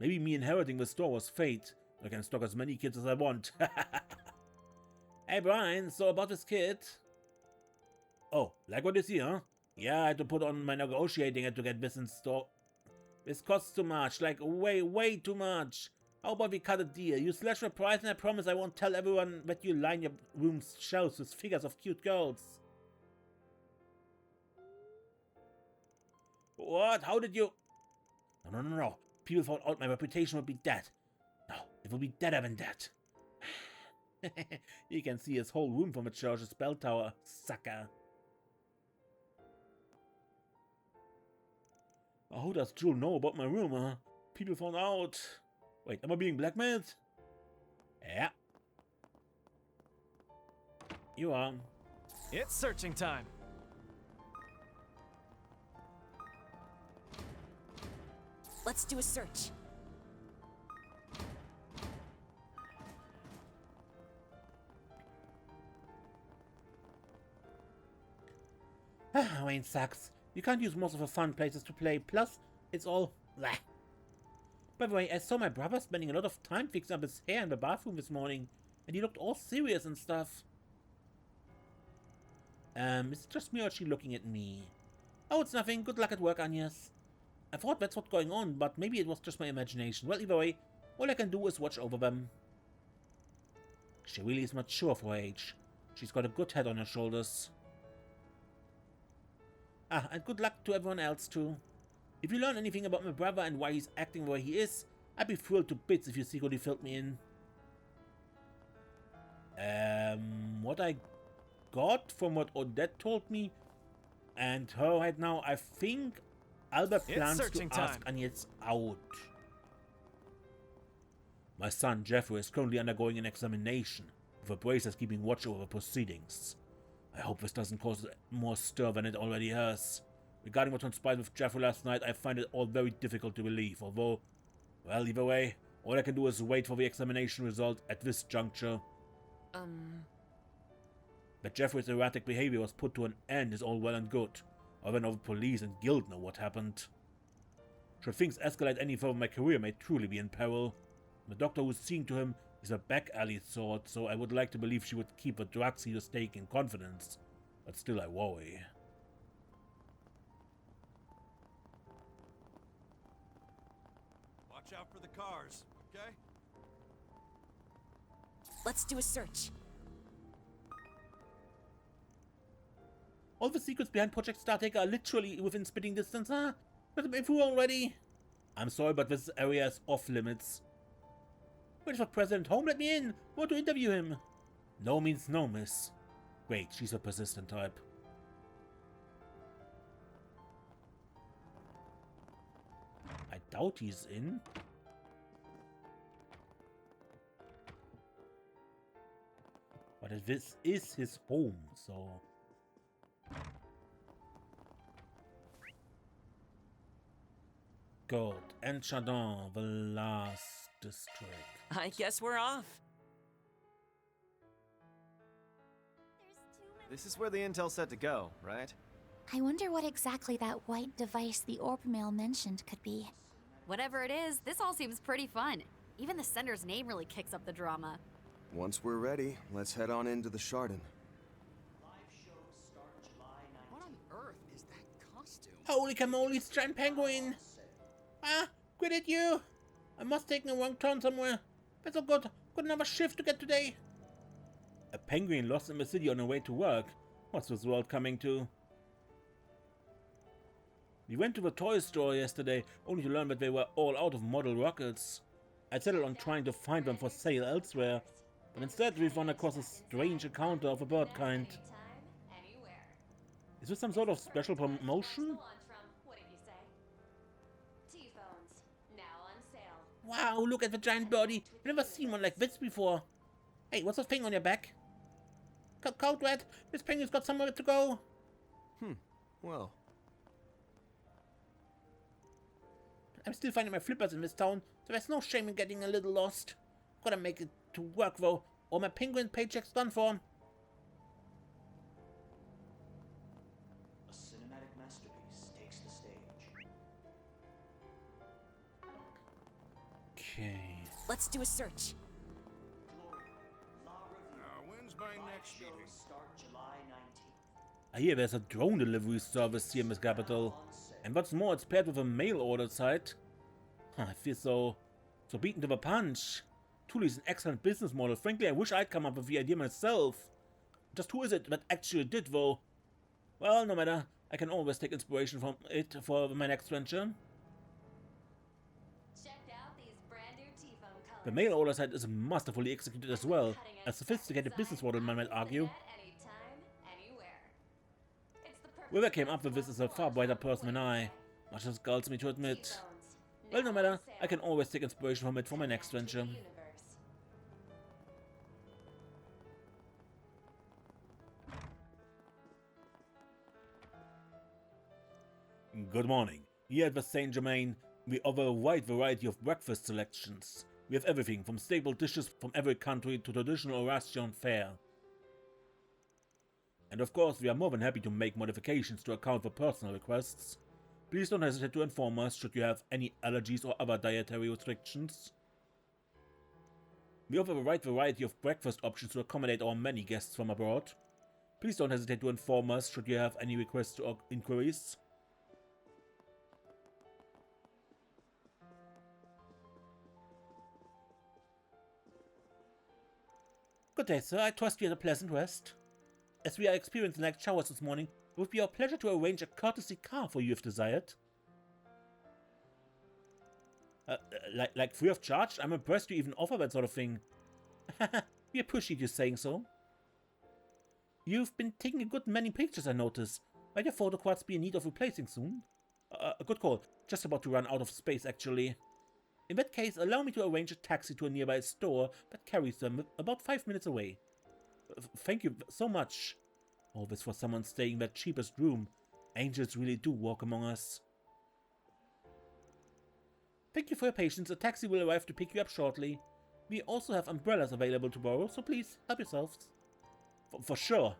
Maybe me inheriting the store was fate. I can stock as many kids as I want. Hey Brian, so about this kid? Oh, like what you see, huh? Yeah, I had to put on my negotiating to get this in store. This costs too much, like way too much. How about we cut a deal? You slash the price and I promise I won't tell everyone that you line your room's shelves with figures of cute girls. What? How did you... No. People found out my reputation would be dead. No, it would be deader than that. You can see his whole room from the church's bell tower, sucker. How does Jewel know about my room, huh? People found out. Wait, am I being blackmailed? Yeah. You are. It's searching time. Let's do a search. Wayne sucks. You can't use most of the fun places to play, plus it's all blah. By the way, I saw my brother spending a lot of time fixing up his hair in the bathroom this morning, and he looked all serious and stuff. Is it just me or is she looking at me? Oh, it's nothing. Good luck at work, Agnes. I thought that's what's going on, but maybe it was just my imagination. Well, either way, all I can do is watch over them. She really is mature for her age. She's got a good head on her shoulders. Ah, and good luck to everyone else, too. If you learn anything about my brother and why he's acting the way he is, I'd be thrilled to bits if you secretly filled me in. What I got from what Odette told me and her right now, I think Albert plans to ask Agnes out. My son Jeffrey is currently undergoing an examination, with a brace that's keeping watch over the proceedings. I hope this doesn't cause more stir than it already has. Regarding what transpired with Jeffrey last night, I find it all very difficult to believe, although, well, either way, all I can do is wait for the examination result at this juncture. That Jeffrey's erratic behavior was put to an end is all well and good. However, now the police and guild know what happened. Should things escalate any further, my career may truly be in peril. The doctor who's seeing to him is a back alley sort, so I would like to believe she would keep the drugs he was taking in confidence, but still I worry. Watch out for the cars, okay? Let's do a search. All the secrets behind Project Startaker are literally within spitting distance, huh? Let them through already. I'm sorry, but this area is off limits. Wait for President home, let me in! I want to interview him! No means no, miss. Great, she's a persistent type. I doubt he's in. But this is his home, so... Good. And Chardin, the last district. I guess we're off. This is where the intel's set to go, right? I wonder what exactly that white device the orb mail mentioned could be. Whatever it is, this all seems pretty fun. Even the sender's name really kicks up the drama. Once we're ready, let's head on into the Chardin. What on earth is that costume? Holy camoli, it's giant penguin! Ah, quit it you! I must take a wrong turn somewhere. But so good, got another shift to get today. A penguin lost in the city on her way to work. What's this world coming to? We went to the toy store yesterday, only to learn that they were all out of model rockets. I settled on trying to find them for sale elsewhere, but instead we've run across a strange encounter of a bird kind. Is this some sort of special promotion? Wow, look at the giant birdie. I've never seen one like this before. Hey, what's the thing on your back? Cold red, this penguin's got somewhere to go. Well. I'm still finding my flippers in this town, so there's no shame in getting a little lost. Gotta make it to work though, or my penguin paycheck's done for. A cinematic masterpiece takes the stage. Okay. Let's do a search. When's my next meeting? Start July 19th. I hear there's a drone delivery service here in this capital. And what's more, it's paired with a mail order site. I feel so beaten to the punch. Truly is an excellent business model. Frankly, I wish I'd come up with the idea myself. Just who is it that actually did, though? Well, no matter. I can always take inspiration from it for my next venture. The mail order site is masterfully executed as well. A sophisticated business model, one might argue. Whoever came up with this is a far brighter person than I, much as gulls me to admit. Well, no matter, I can always take inspiration from it for my next venture. Good morning. Here at the Saint Germain, we offer a wide variety of breakfast selections. We have everything from staple dishes from every country to traditional Eurasian fare. And of course, we are more than happy to make modifications to account for personal requests. Please don't hesitate to inform us should you have any allergies or other dietary restrictions. We offer a wide variety of breakfast options to accommodate our many guests from abroad. Please don't hesitate to inform us should you have any requests or inquiries. Good day, sir. I trust you had a pleasant rest. As we are experiencing light showers this morning, it would be our pleasure to arrange a courtesy car for you if desired. Like free of charge? I'm impressed you even offer that sort of thing. We appreciate you saying so. You've been taking a good many pictures, I notice. Might your photo quads be in need of replacing soon? A good call. Just about to run out of space, actually. In that case, allow me to arrange a taxi to a nearby store that carries them about 5 minutes away. Thank you so much. All this for someone staying in that cheapest room. Angels really do walk among us. Thank you for your patience. A taxi will arrive to pick you up shortly. We also have umbrellas available to borrow, so please help yourselves. For sure.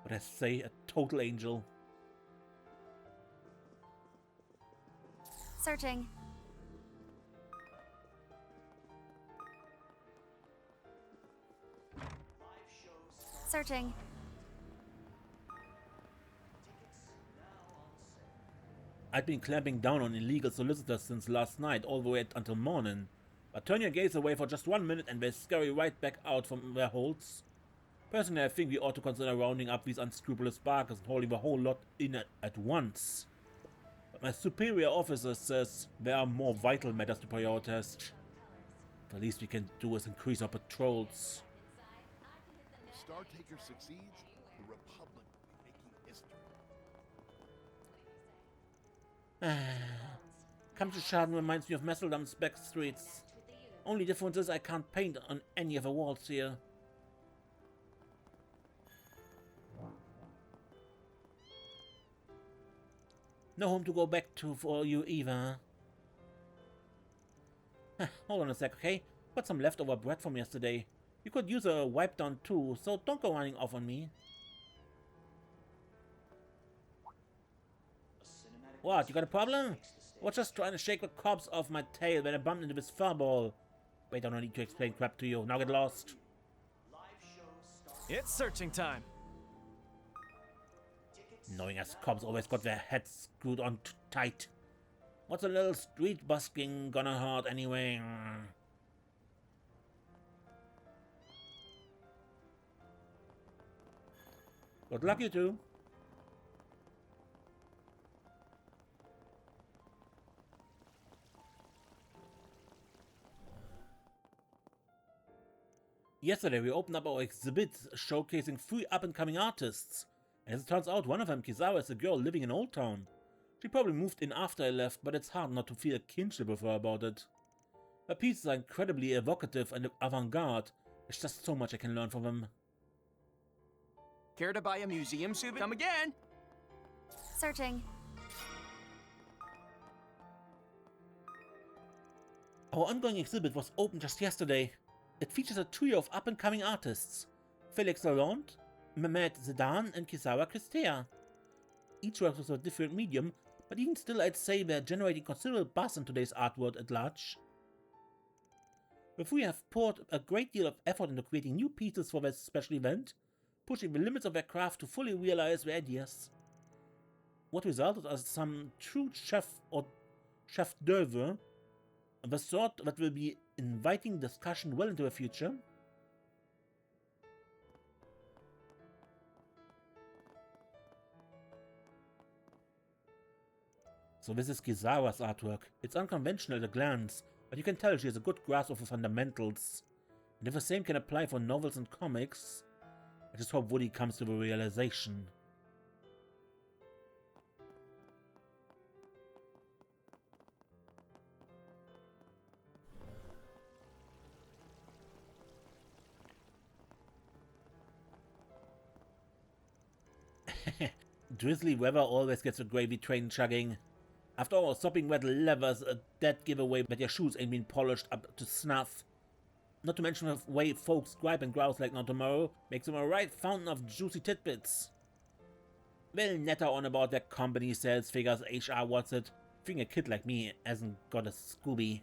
But I say, a total angel. Searching. Searching. I'd been clamping down on illegal solicitors since last night, all the way until morning. But turn your gaze away for just 1 minute and they scurry right back out from their holes. Personally, I think we ought to consider rounding up these unscrupulous barkers and hauling the whole lot in at once. But my superior officer says there are more vital matters to prioritize. The least we can do is increase our patrols. If Star Taker succeeds, the Republic will be making history. Come to Chardin reminds me of Messeldam's back streets. Only difference is I can't paint on any of the walls here. No home to go back to for you either. Hold on a sec, okay? Got some leftover bread from yesterday. You could use a wipe down too, so don't go running off on me. What, you got a problem? I was just trying to shake the corpse off my tail when I bumped into this furball. Wait, I don't need to explain crap to you. Now get lost. It's searching time. Knowing us cops always got their heads screwed on tight. What's a little street busking gonna hurt anyway? Good luck, you two. Yesterday we opened up our exhibit showcasing 3 up-and-coming artists. As it turns out, one of them, Kizawa, is a girl living in Old Town. She probably moved in after I left, but it's hard not to feel a kinship with her about it. Her pieces are incredibly evocative and avant-garde. There's just so much I can learn from them. Care to buy a museum souvenir? Come again! Searching. Our ongoing exhibit was opened just yesterday. It features a trio of up-and-coming artists: Felix Lalonde, Mehmet Zedan, and Kizawa Christea. Each works with a different medium, but even still I'd say they're generating considerable buzz in today's art world at large. The three have poured a great deal of effort into creating new pieces for this special event, pushing the limits of their craft to fully realize their ideas. What resulted are some true chef d'oeuvre, the sort that will be inviting discussion well into the future. So this is Kizawa's artwork. It's unconventional at a glance, but you can tell she has a good grasp of the fundamentals. And if the same can apply for novels and comics, I just hope Woody comes to the realization. Drizzly weather always gets the gravy train chugging. After all, sopping wet leather's a dead giveaway that your shoes ain't been polished up to snuff. Not to mention the way folks gripe and grouse like no tomorrow makes them a right fountain of juicy tidbits. They'll natter on about their company sales figures, HR what's it. Think a kid like me hasn't got a Scooby.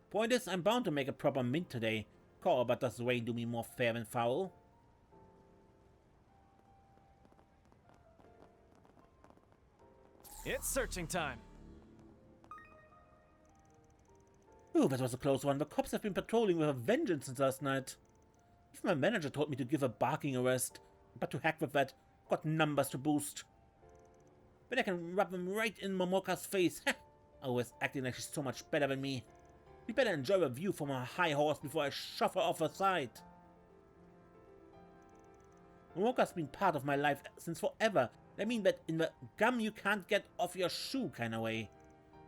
Point is, I'm bound to make a proper mint today. Call, but does rain do me more fair than foul? It's searching time. Ooh, that was a close one. The cops have been patrolling with a vengeance since last night. Even my manager told me to give a barking arrest, but to heck with that, got numbers to boost. But I can rub them right in Momoka's face. Always acting like she's so much better than me. We better enjoy a view from her high horse before I shove her off her side. Momoka's been part of my life since forever. I mean that in the gum you can't get off your shoe kind of way.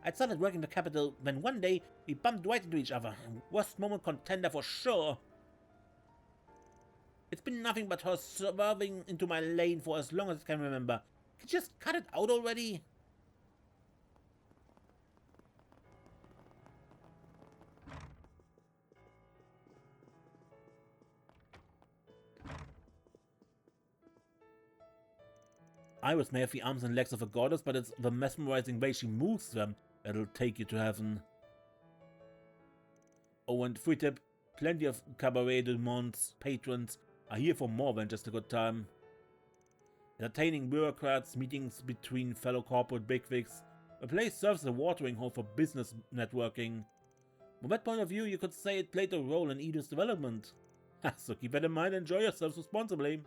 I'd started working the capital when one day we bumped right into each other. Worst moment contender for sure. It's been nothing but her swerving into my lane for as long as I can remember. Could you just cut it out already? I was made of the arms and legs of a goddess, but it's the mesmerizing way she moves them that'll take you to heaven. Oh, and free tip, plenty of Cabaret du Monde's patrons are here for more than just a good time. Entertaining bureaucrats, meetings between fellow corporate bigwigs, the place serves as a watering hole for business networking. From that point of view, you could say it played a role in Edith's development. So keep that in mind and enjoy yourselves responsibly.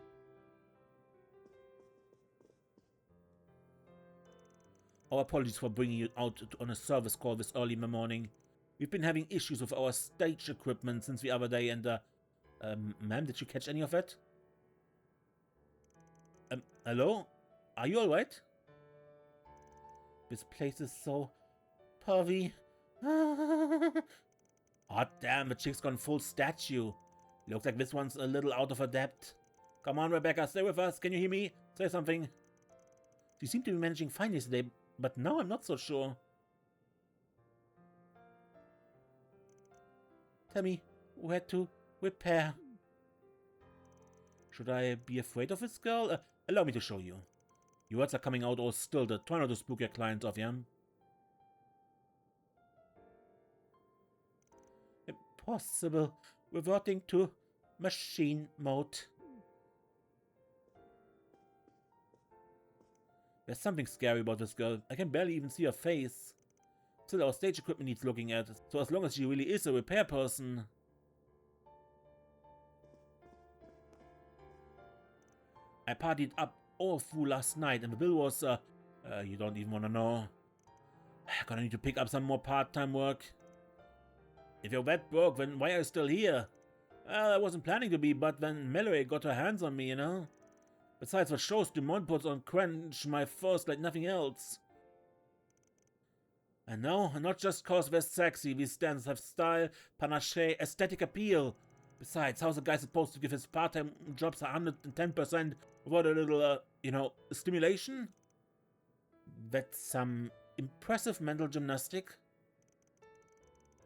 Our apologies for bringing you out on a service call this early in the morning. We've been having issues with our stage equipment since the other day and, ma'am, did you catch any of it? Hello? Are you alright? This place is so pervy. Oh damn, the chick's gone full statue. Looks like this one's a little out of her depth. Come on, Rebecca, stay with us. Can you hear me? Say something. You seem to be managing fine yesterday, but now I'm not so sure. Tell me, where to repair? Should I be afraid of this girl? Allow me to show you. Your words are coming out all stilted. Try not to spook your clients off, yeah? impossible. Reverting to machine mode. There's something scary about this girl. I can barely even see her face. Still, our stage equipment needs looking at. So as long as she really is a repair person. I partied up all through last night and the bill was, you don't even want to know. Gonna need to pick up some more part-time work. If you're that broke, then why are you still here? Well, I wasn't planning to be, but then Mallory got her hands on me, you know? Besides, what shows Dumont puts on quench my thirst like nothing else. And no, not just cause we're sexy, these stands have style, panache, aesthetic appeal. Besides, how's a guy supposed to give his part-time jobs 110% without a little, you know, stimulation? That's some impressive mental gymnastic.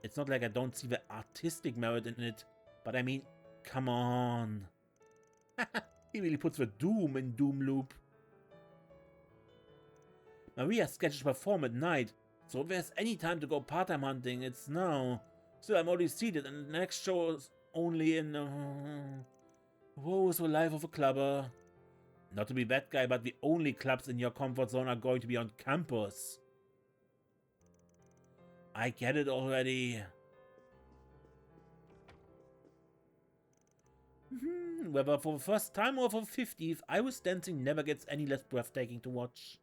It's not like I don't see the artistic merit in it, but I mean, come on. He really puts the doom in Doom Loop. Maria's scheduled to perform at night, so if there's any time to go part-time hunting, it's now. Still, I'm already seated, and the next show is only in... woe is the life of a clubber. Not to be that guy, but the only clubs in your comfort zone are going to be on campus. I get it already. Whether for the first time or for the 50th, Iris dancing never gets any less breathtaking to watch.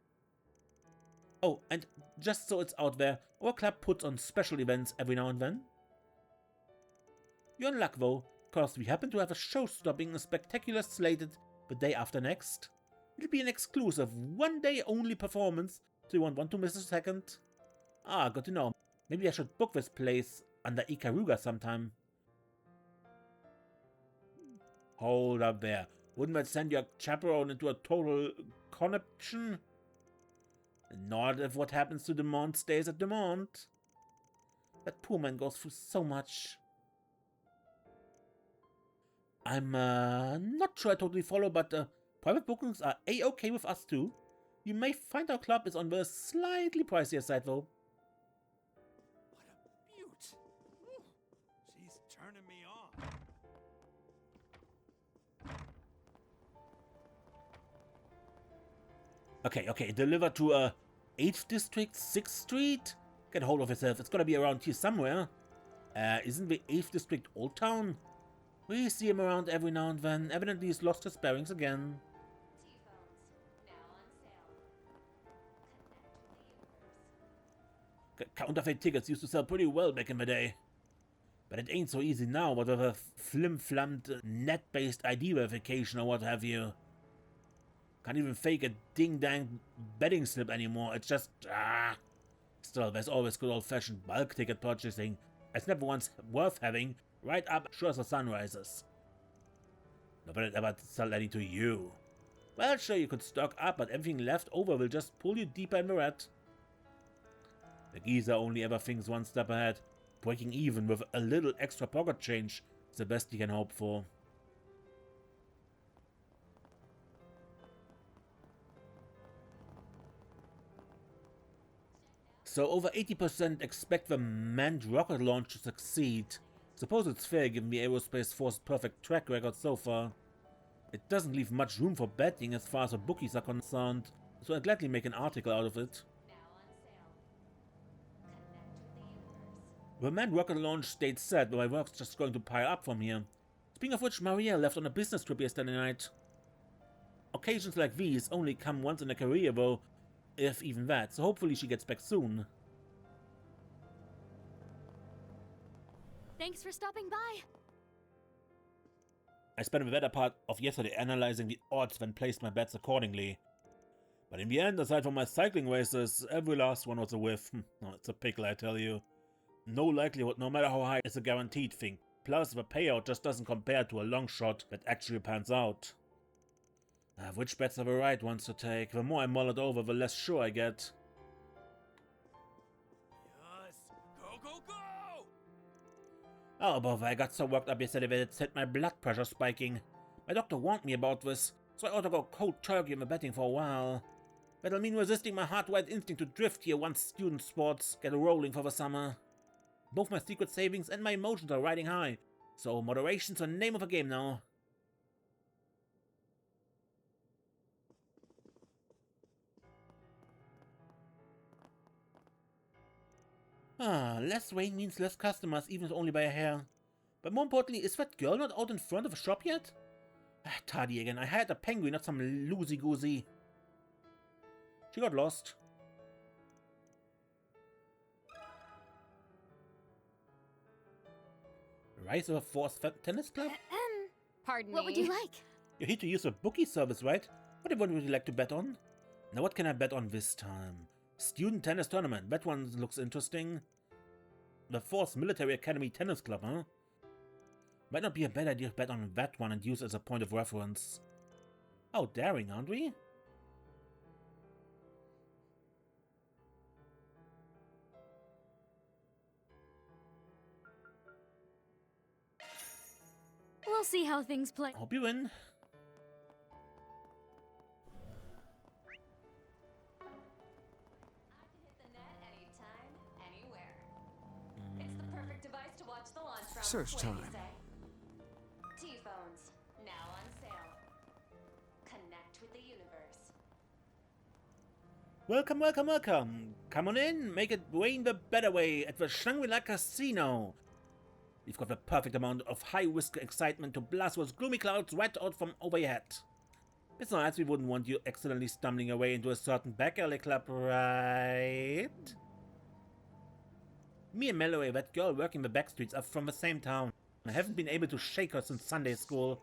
Oh, and just so it's out there, our club puts on special events every now and then. You're in luck though, cause we happen to have a show-stopping spectacular slated the day after next. It'll be an exclusive, one-day only performance, so you won't want to miss a second. Ah, good to know. Maybe I should book this place under Ikaruga sometime. Hold up there. Wouldn't that send your chaperone into a total conniption? Not if what happens to Demont stays at Demont. That poor man goes through so much. I'm not sure I totally follow, but private bookings are a-okay with us too. You may find our club is on the slightly pricier side though. What a beaut! She's turning me on. Okay, deliver to 8th District, 6th Street? Get hold of yourself, it's gotta be around here somewhere. Isn't the 8th District Old Town? We see him around every now and then. Evidently he's lost his bearings again. Counterfeit tickets used to sell pretty well back in the day. But it ain't so easy now, with a flim-flammed net-based ID verification or what have you. Can't even fake a ding-dang betting slip anymore, it's just... Still, there's always good old-fashioned bulk ticket purchasing. It's never once worth having, right up sure as the sun rises. Nobody ever sell any to you. Well, sure, you could stock up, but everything left over will just pull you deeper in the rat. The geezer only ever thinks one step ahead. Breaking even with a little extra pocket change is the best he can hope for. So over 80% expect the manned rocket launch to succeed. Suppose it's fair given the Aerospace Force's perfect track record so far. It doesn't leave much room for betting as far as the bookies are concerned, so I'd gladly make an article out of it. The manned rocket launch stayed set, but my work's just going to pile up from here. Speaking of which, Maria left on a business trip yesterday night. Occasions like these only come once in a career though, if even that, so hopefully she gets back soon. Thanks for stopping by. I spent the better part of yesterday analyzing the odds and placed my bets accordingly. But in the end, aside from my cycling races, every last one was a whiff. No, it's a pickle, I tell you. No likelihood, no matter how high, is a guaranteed thing. Plus, the payout just doesn't compare to a long shot that actually pans out. Which bets are the right ones to take? The more I mull it over, the less sure I get. Yes! Go, go, go! Oh, bother, I got so worked up yesterday that it set my blood pressure spiking. My doctor warned me about this, so I ought to go cold turkey in the betting for a while. That'll mean resisting my hard-wired instinct to drift here once student sports get rolling for the summer. Both my secret savings and my emotions are riding high. So moderation's the name of the game now. Less rain means less customers, even if only by a hair. But more importantly, is that girl not out in front of the shop yet? Tardy again. I had a penguin, not some loosey-goosey. She got lost. Rise of a Force Tennis Club? Pardon me. What would you like? You're here to use a bookie service, right? What would you like to bet on? Now what can I bet on this time? Student tennis tournament. That one looks interesting. The Force Military Academy Tennis Club, huh? Might not be a bad idea to bet on that one and use it as a point of reference. How daring, aren't we? We'll see how things play. Hope you win. Search time. T-phones, now on sale. Connect with the universe. Welcome, welcome, welcome. Come on in, make it rain the better way at the Shangri-La Casino. We've got the perfect amount of high-risk excitement to blast those gloomy clouds right out from over your head. Besides, we wouldn't want you accidentally stumbling away into a certain back alley club, right? Me and Mallory, that girl working the back streets, are from the same town. I haven't been able to shake her since Sunday school.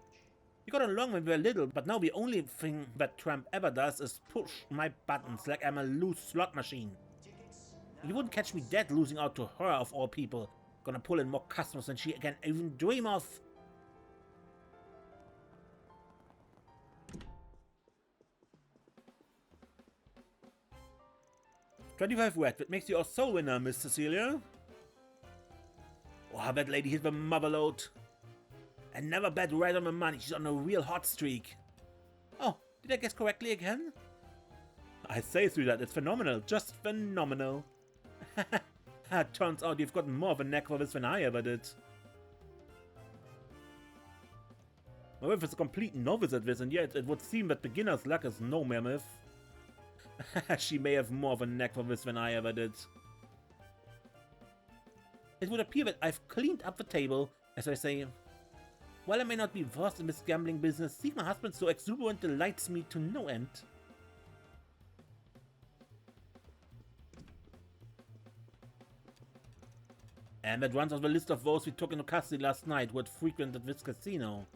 We got along when we were little, but now the only thing that Trump ever does is push my buttons like I'm a loose slot machine. You wouldn't catch me dead losing out to her of all people. Gonna pull in more customers than she can even dream of. $25 red, that makes you a soul winner, Miss Cecilia. Wow, that lady hit the mother load. And never bet right on the money, she's on a real hot streak. Oh, did I guess correctly again? I say through that, it's phenomenal, just phenomenal. Turns out you've got more of a knack for this than I ever did. My wife is a complete novice at this, and yet it would seem that beginner's luck is no mere myth. She may have more of a knack for this than I ever did. It would appear that I've cleaned up the table, as I say. While I may not be versed in this gambling business, seeing my husband so exuberant delights me to no end. And that runs off the list of those we took into custody last night who had frequented this casino.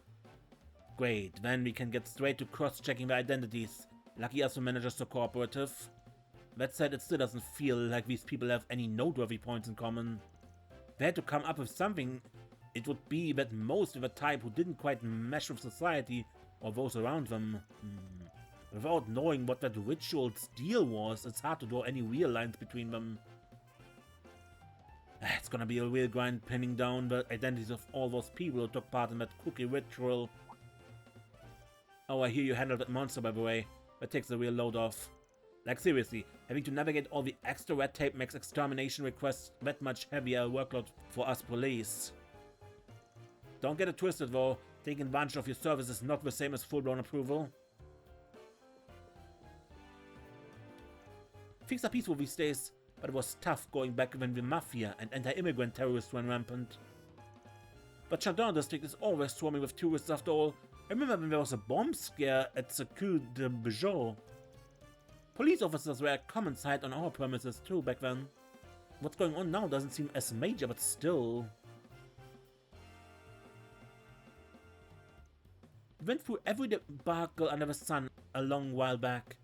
Great, then we can get straight to cross-checking their identities. Lucky us the manager's so cooperative. That said, it still doesn't feel like these people have any noteworthy points in common. If they had to come up with something, it would be that most of the type who didn't quite mesh with society or those around them. Without knowing what that ritual's deal was, it's hard to draw any real lines between them. It's gonna be a real grind pinning down the identities of all those people who took part in that cookie ritual. Oh, I hear you handled that monster, by the way. That takes the real load off. Like seriously, having to navigate all the extra red tape makes extermination requests that much heavier workload for us police. Don't get it twisted though, taking advantage of your service is not the same as full-blown approval. Things are peaceful these days, but it was tough going back when the mafia and anti-immigrant terrorists ran rampant. But Chardin District is always swarming with tourists after all. I remember when there was a bomb scare at the Cul de Bijou. Police officers were a common sight on our premises too back then. What's going on now doesn't seem as major, but still. We went through every debacle under the sun a long while back.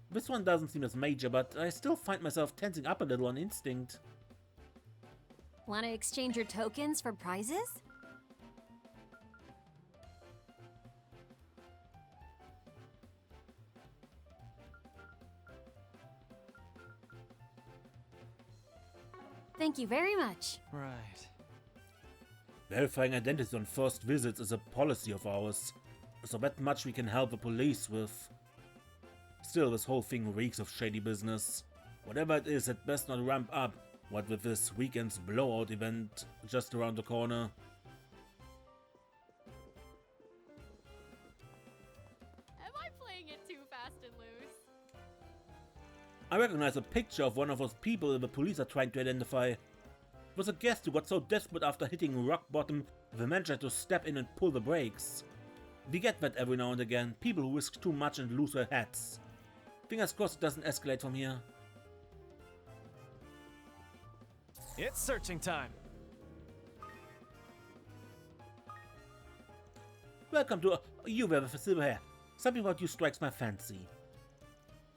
This one doesn't seem as major, but I still find myself tensing up a little on instinct. Want to exchange your tokens for prizes? Thank you very much. Right. Verifying identities on first visits is a policy of ours, so that much we can help the police with. Still, this whole thing reeks of shady business. Whatever it is, it best not ramp up, What with this weekend's blowout event just around the corner? Am I playing it too fast and loose? I recognize a picture of one of those people the police are trying to identify. It was a guest who got so desperate after hitting rock bottom the manager had to step in and pull the brakes. We get that every now and again, people who risk too much and lose their heads. Fingers crossed it doesn't escalate from here. It's searching time. Welcome to you there with a silver hair. Something about you strikes my fancy.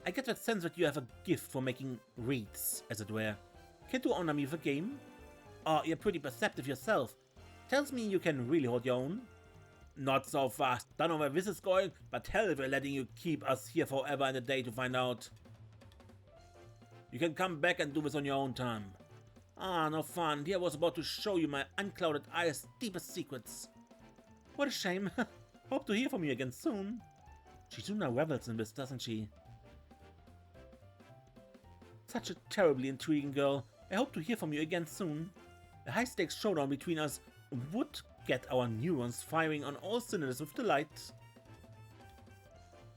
I get that sense that you have a gift for making wreaths, as it were. Can't you honor me with a game? Oh, you're pretty perceptive yourself. Tells me you can really hold your own. Not so fast. Don't know where this is going, but hell if we're letting you keep us here forever and a day to find out. You can come back and do this on your own time. Ah, no fun. Here I was about to show you my unclouded eyes' deepest secrets. What a shame. Hope to hear from you again soon. Shizuna revels in this, doesn't she? Such a terribly intriguing girl. I hope to hear from you again soon. A high-stakes showdown between us would get our neurons firing on all cylinders with delight.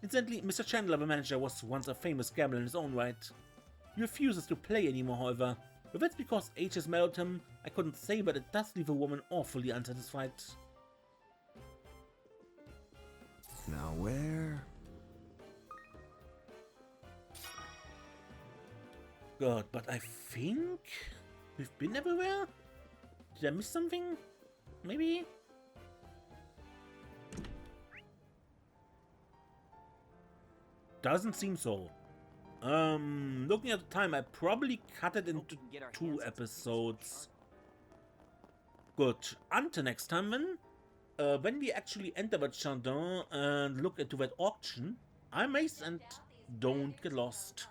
Incidentally, Mr. Chandler, the manager, was once a famous gambler in his own right. He refuses to play anymore, however. If that's because age has mellowed him, I couldn't say, but it does leave a woman awfully unsatisfied. Now where? God, but I think we've been everywhere? Did I miss something? Maybe? Doesn't seem so. Looking at the time, I probably cut it into 2 episodes. Good. Until next time then. When we actually enter that Chardin and look into that auction, I'm Ace and don't get lost.